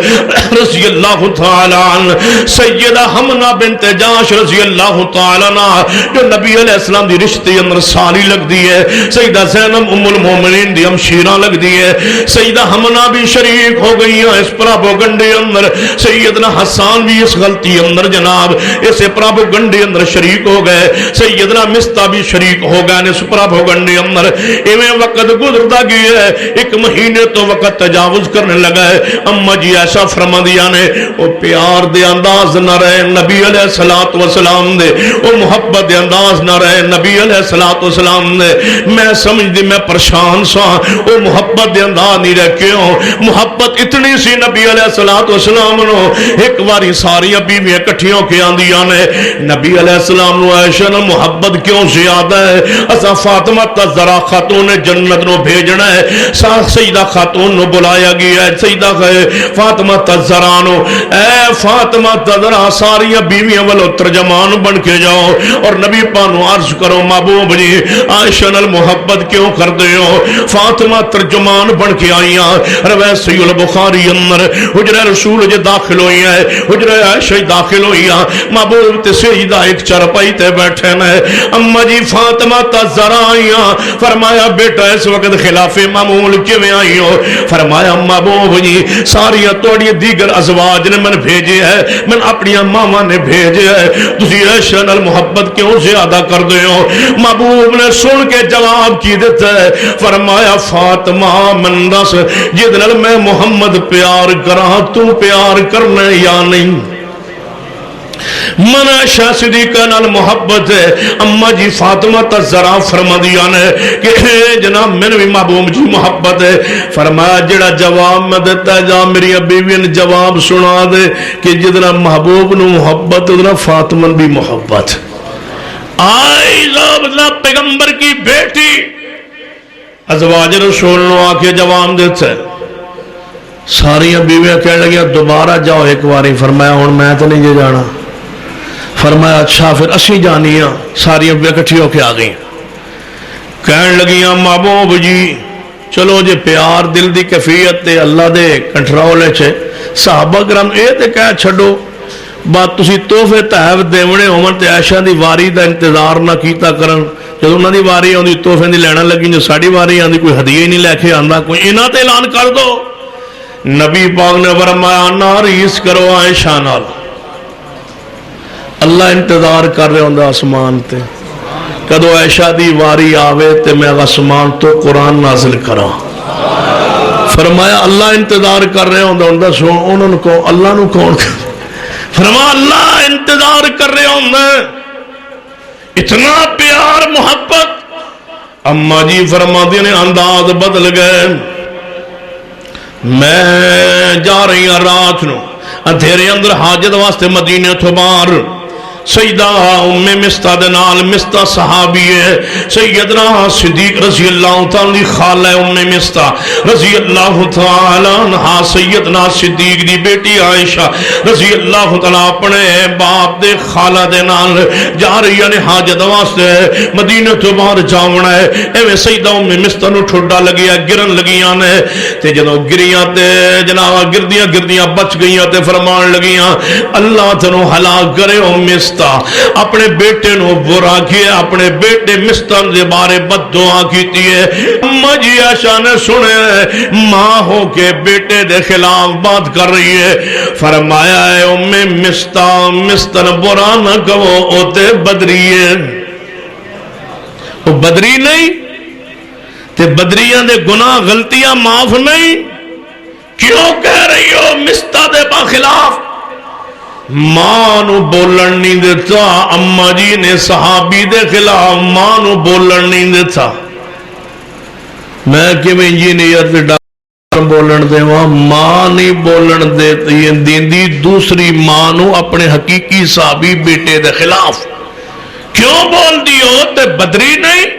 رضی اللہ تعالی عنہ، سیدہ حمنہ بنت جاش رضی اللہ تعالی عنہ جو نبی علیہ السلام دی رشتے اندر سالی لگ دی ہے، سیدہ زینب ام المومنین دی ہمشیرہ لگ دی ہے، سیدہ حمنہ بھی شریک ہو گئی ہیں اس پروپیگنڈے اندر، سیدنا حسان بھی اس غلطی اندر جناب اس پروپیگنڈے اندر شریک ہو گئے، سیدنا مصطح بھی شریک ہو گئے اس پروپیگنڈے اندر۔ ایویں وقت گزرتا گیا ہے، 1 مہینے تو وقت تجاوز کرنے لگا ہے۔ اما جی ایسا فرما دیا نے وہ پیار دے انداز نہ رہے نبی علیہ السلام دے، وہ محبت دے انداز نہ رہے نبی علیہ السلام دے، میں سمجھ دی میں پریشان سا، وہ محبت دے انداز نہیں رہے. کیوں؟ محبت اتنی سی نبی علیہ السلام نو. ایک باری ساری بیویاں کٹھیوں کے آندیاں نے نبی علیہ السلام نو عائشہ نو محبت کیوں زیادہ ہے؟ اسا فاطمہ تزرا خاتون جنت نو بھیجنا ہے. سیدہ خاتون نو بلایا گیا ہے. سیدہ فاطمہ تزرا نو اے فاطمہ تزرا ساری بیویاں والو ترجمان بن کے جاؤ اور نبی پانو عرض کرو محبوب جی عائشہ نال محبت کیوں کر دے ہو؟ فاطمہ ترجمان بن کے آئیاں. روایت صحیح البخاری اندر حجرہ رسول جے داخل ہوئی ہے, حجرہ عائشہ داخل ہوئی ہے. محبوب تے سیدہ ایک چرپائی تے بیٹھے نے. اما جی فاطمہ تزرا آئیاں. فرمایا بیٹا اس وقت خلاف معمول کیویں آئی ہو؟ فرمایا محبوب جی ساریاں توڑی دیگر ازواج نے من بھیجے ہے, من اپنی ماما نے بھیجے ہے, تسی عائشہ نال محبت کیوں زیادہ کر دے ہو؟ محبوب نے سن کے جواب کی دیتا ہے. فرمایا فاطمہ من دس جد نال میں محمد پیار کراں تو پیار کرنا یا نہیں؟ من عائشہ صدیقہ نال محبت ہے. اما جی فاطمہ تزرا فرما دیا نے کہ جناب میں بھی محبوب جی محبت ہے. فرمایا جڑا جواب میں دیتا ہے جا میری بیوی نے جواب سنا دے کہ جتنا محبوب نو محبت اتنا فاطمہ بھی محبت. آئی زابدہ پیغمبر کی بیٹی ازواج رسول نو آکے جواب دیتا ہے. ساریاں بیویاں کہنے لگیا دوبارہ جاؤ ایک باری. فرمایا ہون میں تو نہیں جے جانا. فرمایا اچھا پھر اسی جانیاں. ساریاں بیویاں کٹھی ہو کے آ گئیں. کہنے لگیاں محبوب جی چلو جے پیار دل دی کیفیت تے اللہ دے کنٹرول ہے. صحابہ کرام اے تے کہہ چھڈو بات تسی تحفے تحف دیونے ہومن تے عائشہ دی واری دا انتظار نہ کیتا کرن. جب انہاں دی واری آندی تحفے دی لینا لگی, جو ساڑی واری آندی کوئی ہدیہ ہی نہیں لے کے آندا, کوئی انہاں تے اعلان کر دو. نبی پاک نے فرمایا نہ ریس کرو عائشہ نال. اللہ انتظار کر رہے ہوندا آسمان تے کدو عائشہ دی واری آوے تے میں آسمان تو قرآن نازل کراں. فرمایا اللہ انتظار کر رہے ہوندا سو انہوں کو اللہ نو کون فرمایا اللہ انتظار کر رہے ہوندا. اتنا پیار محبت. اما جی فرما دی نے انداز بدل گئے. میں جا رہی ہوں رات نو اندھیرے اندر حاجت واسطے مدینے تو باہر. سیدہ ام مستہ دے نال, مستہ صحابی ہے, سیدنا صدیق رضی اللہ تعالی خالہ ام مستہ رضی اللہ تعالی عنہ سیدنا صدیق دی بیٹی عائشہ رضی اللہ تعالی اپنے باپ دے خالہ دے نال جا رہی ہے حاجت واسطے مدینے تو باہر جاونا ہے. ایویں سیدہ ام مستہ نو ٹھڈا لگیا, گرن لگیاں نے تے جدوں گریاں تے جناب گردیاں بچ گئیاں تے فرمان لگیاں اللہ تنو ہلاک کرے ام مستہ. اپنے بیٹے نو برا کیا, اپنے بیٹے مستر دے بارے بد دعا کیتی ہے. اما جی عائشہ نے سنے ماں ہو کے بیٹے دے خلاف بات کر رہی ہے. فرمایا ہے ام مستہ مستر برا نہ کہو او تے بدری ہے. وہ بدری نہیں تے بدریاں دے گناہ غلطیاں معاف نہیں. کیوں کہہ رہی ہو مستہ دے خلاف؟ ماں نو بولن نہیں دیتا. اما جی نے صحابی دے خلاف ماں نو بولن نہیں دیتا. میں کہ انجینئر تے ڈاکٹر بولن دے ماں نہیں بولن دیندی دوسری ماں نو اپنے حقیقی صحابی بیٹے دے خلاف. کیوں بول دی ہو تے بدری نہیں؟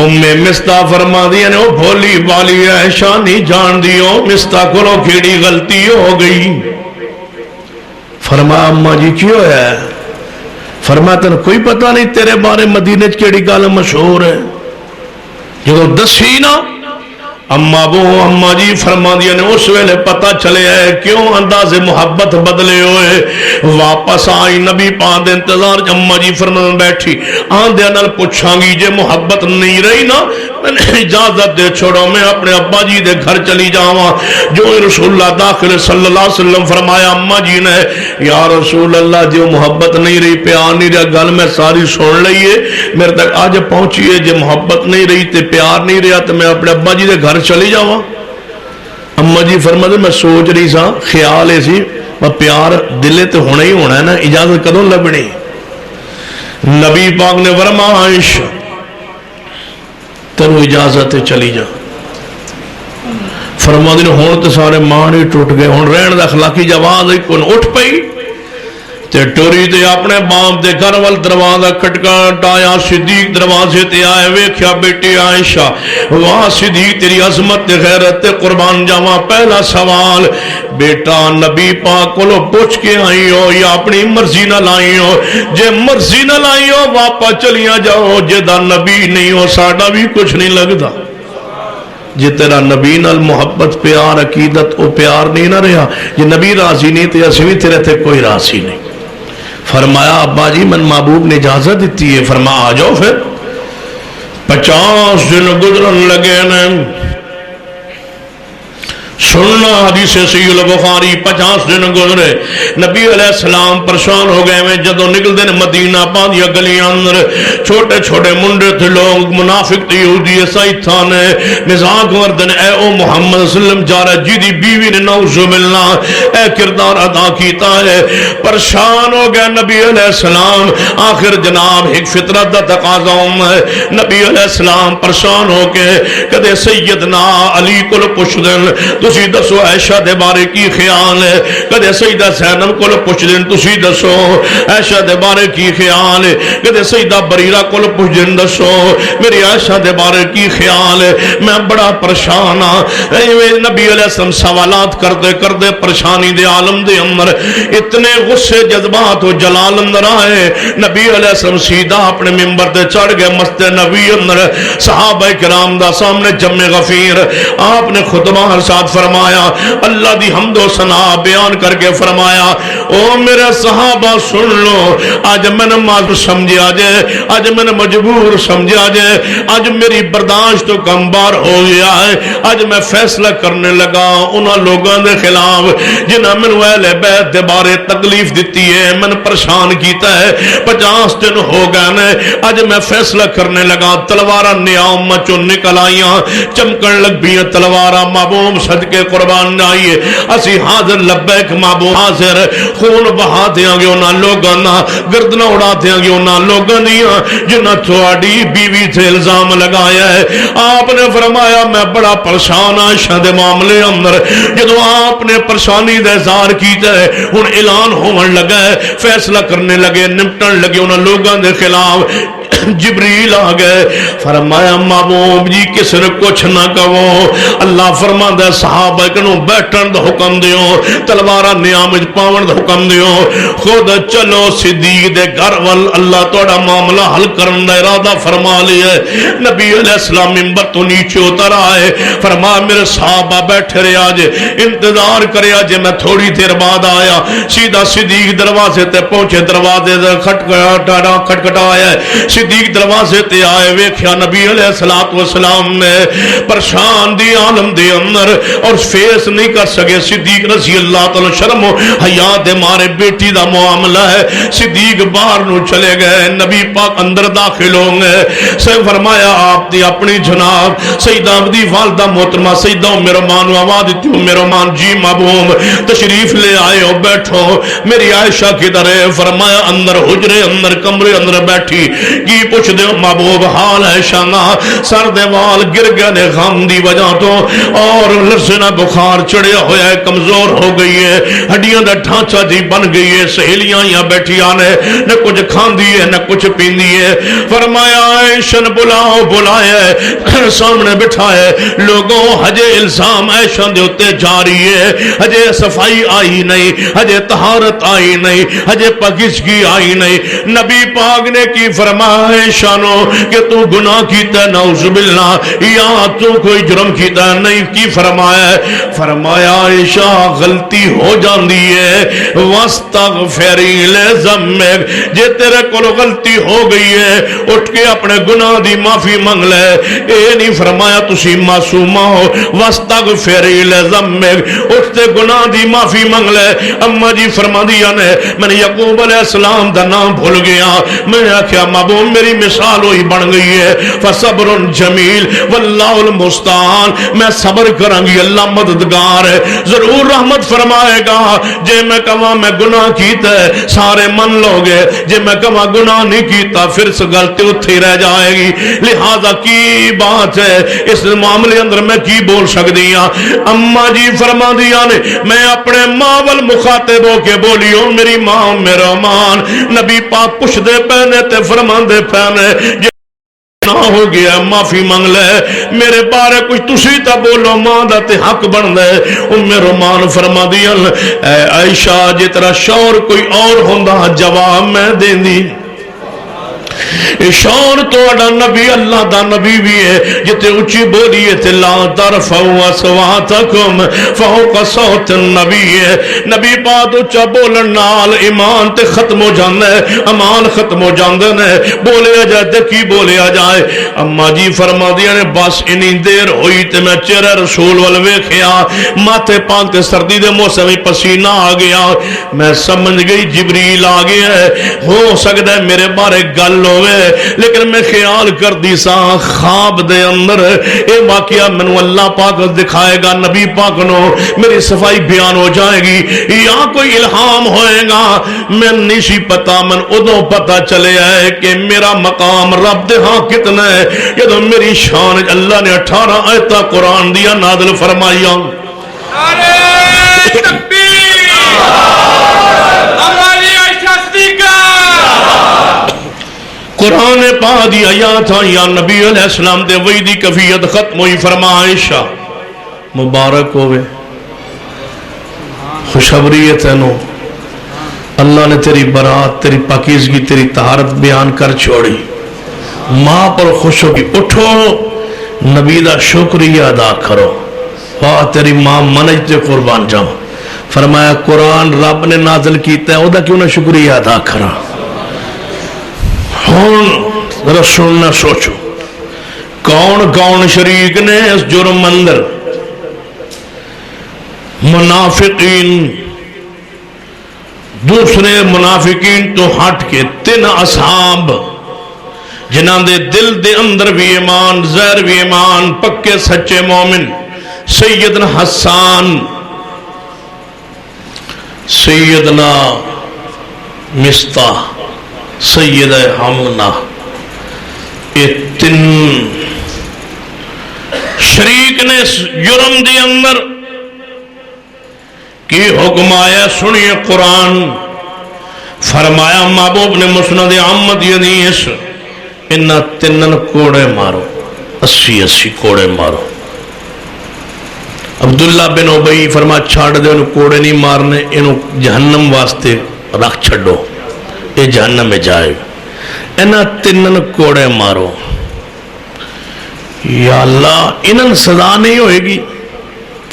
ام مستہ فرما دیا نے وہ بھولی والی عائشہ نہیں جان دیو مستہ کو کیڑی غلطی ہو گئی. فرمایا اما جی کیوں ہے؟ فرمایا تن کوئی پتہ نہیں تیرے بارے مدینہ کیڑی گل مشہور ہے؟ جب دسی نا اما جی فرما دیا نے اس ویلے پتہ چلے ہے کیوں انداز محبت بدلے ہوئے. واپس آئی نبی پاک دے انتظار. اما جی فرما بیٹھی آندے نال پوچھاں گی جے محبت نہیں رہی نا میں نے اجازت دے چھوڑو میں اپنے ابا جی دے گھر چلی جاواں. جو رسول اللہ داخل صلی اللہ علیہ وسلم فرمایا اما جی نے یا رسول اللہ جو محبت نہیں رہی پیار نہیں رہا گل میں ساری سن لئیے میرے تک آج پہنچی ہے. جے محبت نہیں رہی تے پیار نہیں رہا تو میں اپنے ابا جی دے گھر چلی جاواں. اما جی فرماتے میں سوچ رہی سا خیال ہے سی پیار دلے تے ہونا ہی ہونا ہے نا, اجازت کدوں لبنی؟ نبی پاک نے فرمایا عائشہ تینوں اجازت چلی جا. فرماندے نے ہن تے سارے مان ہی ٹوٹ گئے، ہن رہن دا اخلاقی جواز ہی کون اٹھ پئی تے ٹوری تے اپنے باپ دے گھر وال دروازہ کھٹکھٹایا، صدیق دروازے تے آئے، ویکھیا بیٹی عائشہ، واہ صدیق تیری عظمت تے غیرت تے قربان جاواں، پہلا سوال بیٹا نبی پاک کولو پوچھ کے آئی ہو یا اپنی مرضی نہ لائی ہو؟ جے مرضی نہ لائی ہو واپس چلیاں جاؤ، جے دا نبی نہیں ہو ساڈا بھی کچھ نہیں لگدا۔ جے تیرا نبی نال محبت پیار عقیدت او پیار نہیں نہ رہا، جے نبی راضی نہیں تے اسی بھی تیرے تے کوئی راضی نہیں۔ فرمایا ابا جی من محبوب نے اجازت دیتی ہے، فرمایا آ جاؤ پھر۔ 50 دن گزرن لگے نا، سننا حدیث صحیح البخاری، 50 دن گزرے، نبی علیہ السلام پریشان ہو گئے میں جدو نکل دے مدینہ پاندیا گلیاں اندر، چھوٹے چھوٹے منڈے تھے لوگ، منافق تھے، یہودی عیسائی تھانے، مزاق وردن، اے او محمد صلی اللہ علیہ وسلم جا رہا جی دی بیوی نے نعوذ باللہ اے کردار ادا کیتا ہے، پریشان ہو گئے نبی علیہ السلام۔ آخر جناب ایک فطرت دا تقاضا ہے، نبی علیہ السلام پریشان ہو کے کدے سیدنا علی کو پوچھ دیں تسی دسو عائشہ دے بارے کی خیال ہے، کدے سیدہ زینب کو پوچھ دیں تسی دسو عائشہ دے بارے کی خیال ہے، کدے سیدہ بریرہ کو پوچھ دیں دسو میری عائشہ دے بارے کی خیال ہے، میں بڑا پریشان ہاں۔ نبی علیہ السلام سوالات کردے کردے پریشانی دے عالم دے اندر اتنے غصے جذبات و جلال اندر آئے، نبی علیہ السلام سیدھا اپنے ممبر دے چڑھ گئے مسجد نبی اندر، صحابہ کرام دا سامنے جمع غفیر آپ نے خطبہ ارشاد فرمایا، اللہ دی حمد و ثنا بیان کر کے فرمایا او میرے صحابہ سن لو، آج میں نے معذور سمجھا جائے، آج میں نے مجبور سمجھا جائے، آج میری برداشت تو کم بار ہو گیا ہے، آج میں فیصلہ کرنے لگا انہاں لوگوں دے خلاف جنہاں میں اہل بیت دے بارے تکلیف دیتی ہے، میں نے پریشان کیتا ہے، 50 دن ہو گئے نے، آج میں فیصلہ کرنے لگا، تلوارہ نیام مچوں نکل آئیاں، چمکن لگ بھی تلوارہ، محبوب صدقے قربان جائیے، اسی حاضر لبیک محبوب حاضر، خون بہا دیاں گے انہاں لوگاں نا، گردنہ اڑا دیاں گے انہاں لوگاں دیاں جنہاں تھوڑی بیوی سے الزام لگایا ہے۔ آپ نے فرمایا میں بڑا پریشان عائشہ دے معاملے اندر، جدو آپ نے پریشانی دے اظہار کیتا ہے، ان اعلان ہون لگا ہے، فیصلہ کرنے لگے، نمٹن لگے انہاں لوگاں دے خلاف، جبریل آ گئے، فرمایا محبوب جی کس نے کچھ نہ کہو، اللہ فرماندا ہے صحابہ کنوں بیٹھن دا حکم دیو، تلوارہ نیامج پاون دا حکم دیو، خود چلو صدیق دے گھر وال، اللہ توڑا معاملہ حل کرن دا ارادہ فرما لیا ہے۔ نبی علیہ السلام منبر تو نیچے اتر آئے، فرمایا میرے صحابہ بیٹھے رہے آج انتظار کرے آج میں تھوڑی دیر بعد آیا، سیدھا صدیق دروازے تے پہنچے، دروازے تے کھٹکھٹایا ہے، صدیق دروازے تے آئے، ویکھیا نبی علیہ السلام نے پریشان دی عالم دے اندر اور فیس نہیں کر سکے، صدیق رضی اللہ تعالی شرم و حیا دے مارے بیٹی دا معاملہ ہے، صدیق باہر نو چلے گئے، نبی پاک اندر داخل ہوں گے، سے فرمایا آپ دی اپنی جناب سیدہ دی والدہ محترمہ سیدہ میرمان آواز دیتی ہوں میرمان جی محبوب تشریف لے آئے ہو، بیٹھو، میری عائشہ کی طرح، فرمایا اندر حجرے اندر کمرے اندر بیٹھی، کی پوچھ دے محبوب حال ہے شانا، سر دے وال گر گئے نے غم دی وجہ تو، اور لرزنا بخار چڑھیا ہویا ہے، کمزور ہو گئی ہے، ہڈیاں دا ڈھانچہ دی بن گئی ہے، سہیلیاں یا بیٹھی آنے نہ کچھ کھان دی ہے نہ کچھ پین دی ہے، فرمایا عائشہ بلاؤ، بلایا سامنے بٹھائے، لوگوں ہجے الزام عائشہ دے اتے جاری ہے، ہجے صفائی آئی نہیں، ہجے طہارت آئی نہیں، ہجے پاکیزگی آئی نہیں، نبی پاک نے کی فرمایا عائشہ نو کہ تو گناہ کیتا ہے نعوذ باللہ یا تو کوئی جرم کیتا ہے نہیں، کی فرمایا ہے، فرمایا عائشہ غلطی ہو جاندی ہے، واستغفری لذنبک، جے تیرے کو غلطی ہو گئی ہے اٹھ کے اپنے گناہ دی معافی منگ لے، اے نہیں فرمایا تسی معصومہ ہو، واستغفری لذنبک، اٹھتے گناہ دی معافی منگ لے۔ اما جی فرما دیا نے میں نے یعقوب علیہ السلام دا نام بھول گیا، میں نے آکھیا محبوب میری مثال وہی بن گئی ہے فصبر جمیل واللہ المستعان میں صبر کروں گی اللہ مددگار ہے ضرور رحمت فرمائے گا جے میں کہاں میں گناہ کیتا ہے سارے من لوگے جے میں کہاں گناہ نہیں کیتا پھر اس غلطی اتھی رہ جائے گی لہذا کی بات ہے اس معاملے اندر میں کی بول سکتی ہاں اماں جی فرما دیا نے میں اپنے ماں وال مخاطب ہو کے بولیوں میری ماں میرا مان نبی پاک پوچھ دے پہنے تے فرما دے پہنے ہو گیا معافی مانگ لے میرے بارے کچھ تسی تا بولو ماں دا تے حق بن دے میرے مان فرما دیا اے عائشہ جے تیرا شور کوئی اور ہوندہ جواب میں دیں دی شور تو اڈا نبی اللہ دا نبی بھی ہے جتے اچھی بولی ہے تے لا ترفعوا اصواتکم فوق صوت النبی ہے نبی پاک اچھا بولن نال ایمان تے ختم ہو جاندے امان ختم ہو جاندے نے بولے جائے تے کی بولے جائے اما جی فرما دیا نے بس انہی دیر ہوئی تے میں چہرہ رسول وال ویکھیا ماتھے پاک تے سردی دے موسمی پسینہ آ گیا میں سمجھ گئی جبریل آ گیا ہے ہو سکتا ہے میرے بارے گل ہوئے لیکن میں خیال کر دی سا خواب دے اندر اے واقعہ منو اللہ پاک دکھائے گا نبی پاک نو میری صفائی بیان ہو جائے گی یا کوئی الہام ہوئے گا میں نیشی پتا من ادو پتا چلے آئے کہ میرا مقام رب دے ہاں کتنا ہے یہ تو میری شان اللہ نے 18 آیتہ قرآن دیا نازل فرمائیا قرآن پا دی آیات یا نبی علیہ السلام دے ویدی کفیت ختم ہوئی فرما عائشہ مبارک ہوئے خوشبریت ہے نو اللہ نے تیری برات تیری پاکیزگی تیری طہارت بیان کر چھوڑی ماں پر خوش ہوگی اٹھو نبی دا شکریہ ادا کرو واہ تیری ماں منجتے قربان جاؤں فرمایا قرآن رب نے نازل کیتا ہے او دا کیوں نہ شکریہ ادا کرا ذرا سننا سوچو کون کون شریک نے اس جرم اندر منافقین دوسرے منافقین تو ہٹ کے 3 اصحاب جنہاں دے دل دے اندر بھی ایمان زہر بھی ایمان پکے سچے مومن سیدنا حسان سیدنا مصطح سید حمنہ یہ 3 شریک نے جرم دے اندر کی حکم آیا سنیے قرآن فرمایا محبوب نے مسند احمد ینیس انہا 3 کوڑے مارو 80 کوڑے مارو عبداللہ بن ابی فرما چھاڑ دے انہوں کوڑے نہیں مارنے انہوں جہنم واسطے رکھ چھڑو یہ جہنم میں جائے انہا 3 کوڑے مارو یا اللہ انہاں سزا نہیں ہوئے گی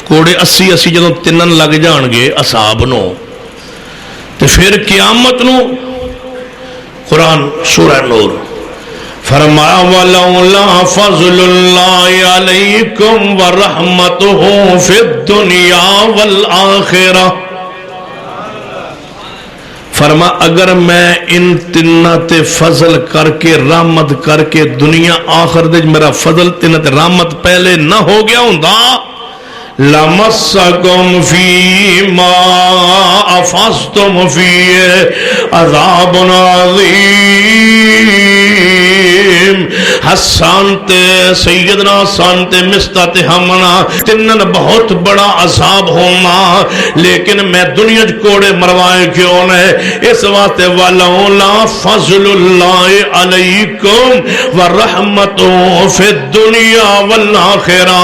کوڑے 80 جدوں 3 لگ جان گے اصحاب نو تو پھر قیامت نو قرآن سورہ نور فرمایا وَلَوْلَا فَضْلُ اللَّهِ عَلَيْكُمْ وَرَحْمَتُهُ فِي الدُّنْيَا وَالْآخِرَةِ فرما اگر میں ان 3 تے فضل کر کے رحمت کر کے دنیا آخر دے میرا فضل 3 تے رحمت پہلے نہ ہو گیا ہوں دا لَمَسَّكُمْ فِي مَا أَفَضْتُمْ فِيهِ عَذَابٌ عَظِيمٌ حسان تے سیدنا حسان تے مصطح تے حمنہ 3 بہت بڑا عذاب ہونا لیکن میں دنیا کوڑے مروائے کیوں نے اس واسطے وَلَوْلَا فَضْلُ اللَّهِ عَلَيْكُمْ وَرَحْمَتُهُ فِي الدُّنْيَا وَالْآخِرَةِ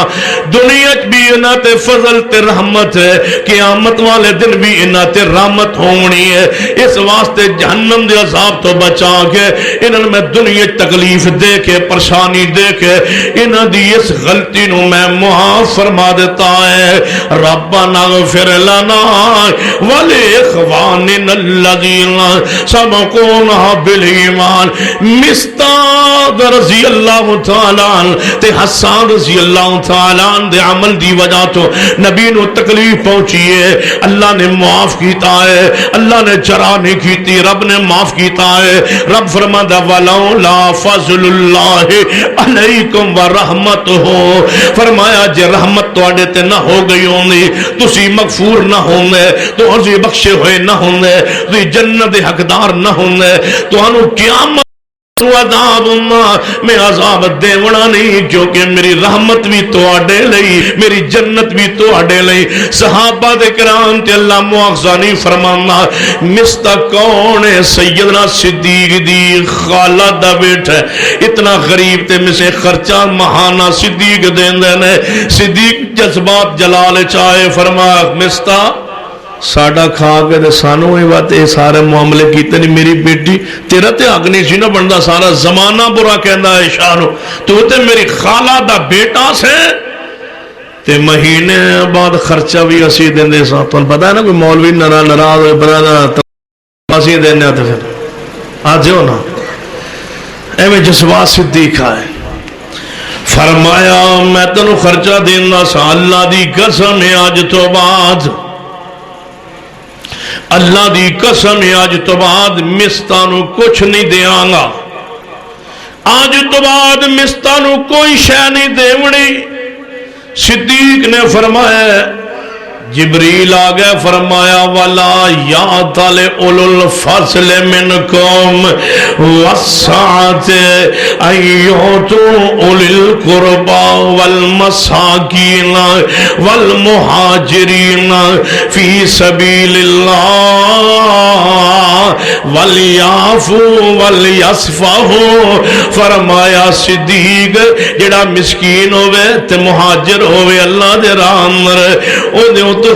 دنیا بھی انہاں تے فضل تے رحمت ہے قیامت والے دن بھی انہاں تے رحمت ہونی ہے اس واسطے جہنم دے عذاب تو بچا کے انہاں میں دنیا تکلیف دے کے پریشانی دے کے انہاں دی اس غلطی نو میں معاف فرما دیتا ہے ربنا اغفر لنا ولإخواننا الذين سبقونا بالایمان مصطح رضی اللہ تعالیٰ تے حسان رضی اللہ تعالیٰ انسان دے عمل دی وجہ تو نبی نو تکلیف پہنچی ہے، اللہ نے معاف کیتا ہے، اللہ نے چرا نہیں کیتی، رب نے معاف کیتا ہے۔ رب فرماتا وَلَوْلَا فَضْلُ اللَّهِ عَلَيْكُمْ وَرَحْمَتُهُ، فرمایا جے رحمت تواڈے تے نہ ہو گئی ہوندی، تسی مغفور نہ ہوندے، تسی بخشے ہوئے نہ ہوندے، تسی جنت دے حقدار نہ ہوندے، تانوں قیامت عذاب میں عذاب دیونا نہیں، کیونکہ میری رحمت بھی تواڈے لئی، میری جنت بھی تواڈے لئی۔ صحابہ دے کرام تے اللہ مواخذہ نہیں فرمانا، مستہ کون ہے؟ سیدنا صدیق دی خالہ دا بیٹا ہے، اتنا غریب تے میں سے خرچہ مہانہ صدیق دین دینے۔ صدیق جذبات جلال چاہے فرمایا مستہ ساڑا کھا کے دے سانوں ہی بات اے سارے معاملے کیتے نہیں، میری بیٹی تیرا تے حق نہیں سی نہ بندہ، سارا زمانہ برا کہندا ہے شانو، تو تے میری خالہ دا بیٹا سے تے مہینے بعد خرچہ بھی اسی دن دے ساتھ۔ تو پتہ ہے نا کوئی مولوی ناراض ہوئے برادر اسی دن دے آتے پھر آج ہو نا ایویں جذبات صدیقہ ہے۔ فرمایا میں تنو خرچہ دینا سا، اللہ دی قسم ہے آج تو بعد، اللہ دی قسم ہے آج تو بعد مستانو کچھ نہیں دیاں گا، آج تو بعد مستانو کوئی شے نہیں دیوڑی۔ صدیق نے فرمایا، جبریل آگئے فرمایا وَلَا يَعْتَلِ أُولُو الْفَضْلِ مِنْكُمْ وَالسَّعَةِ أَن يُؤْتُوا أُولِي الْقُرْبَى وَالْمَسَاكِينَ وَالْمُهَاجِرِينَ فِي سَبِيلِ اللَّهِ وَلْيَعْفُوا وَلْيَصْفَحُوا۔ فرمایا صدیق جڑا مسکین ہوئے تے مہاجر ہوئے اللہ دے راہ اندر او دے تو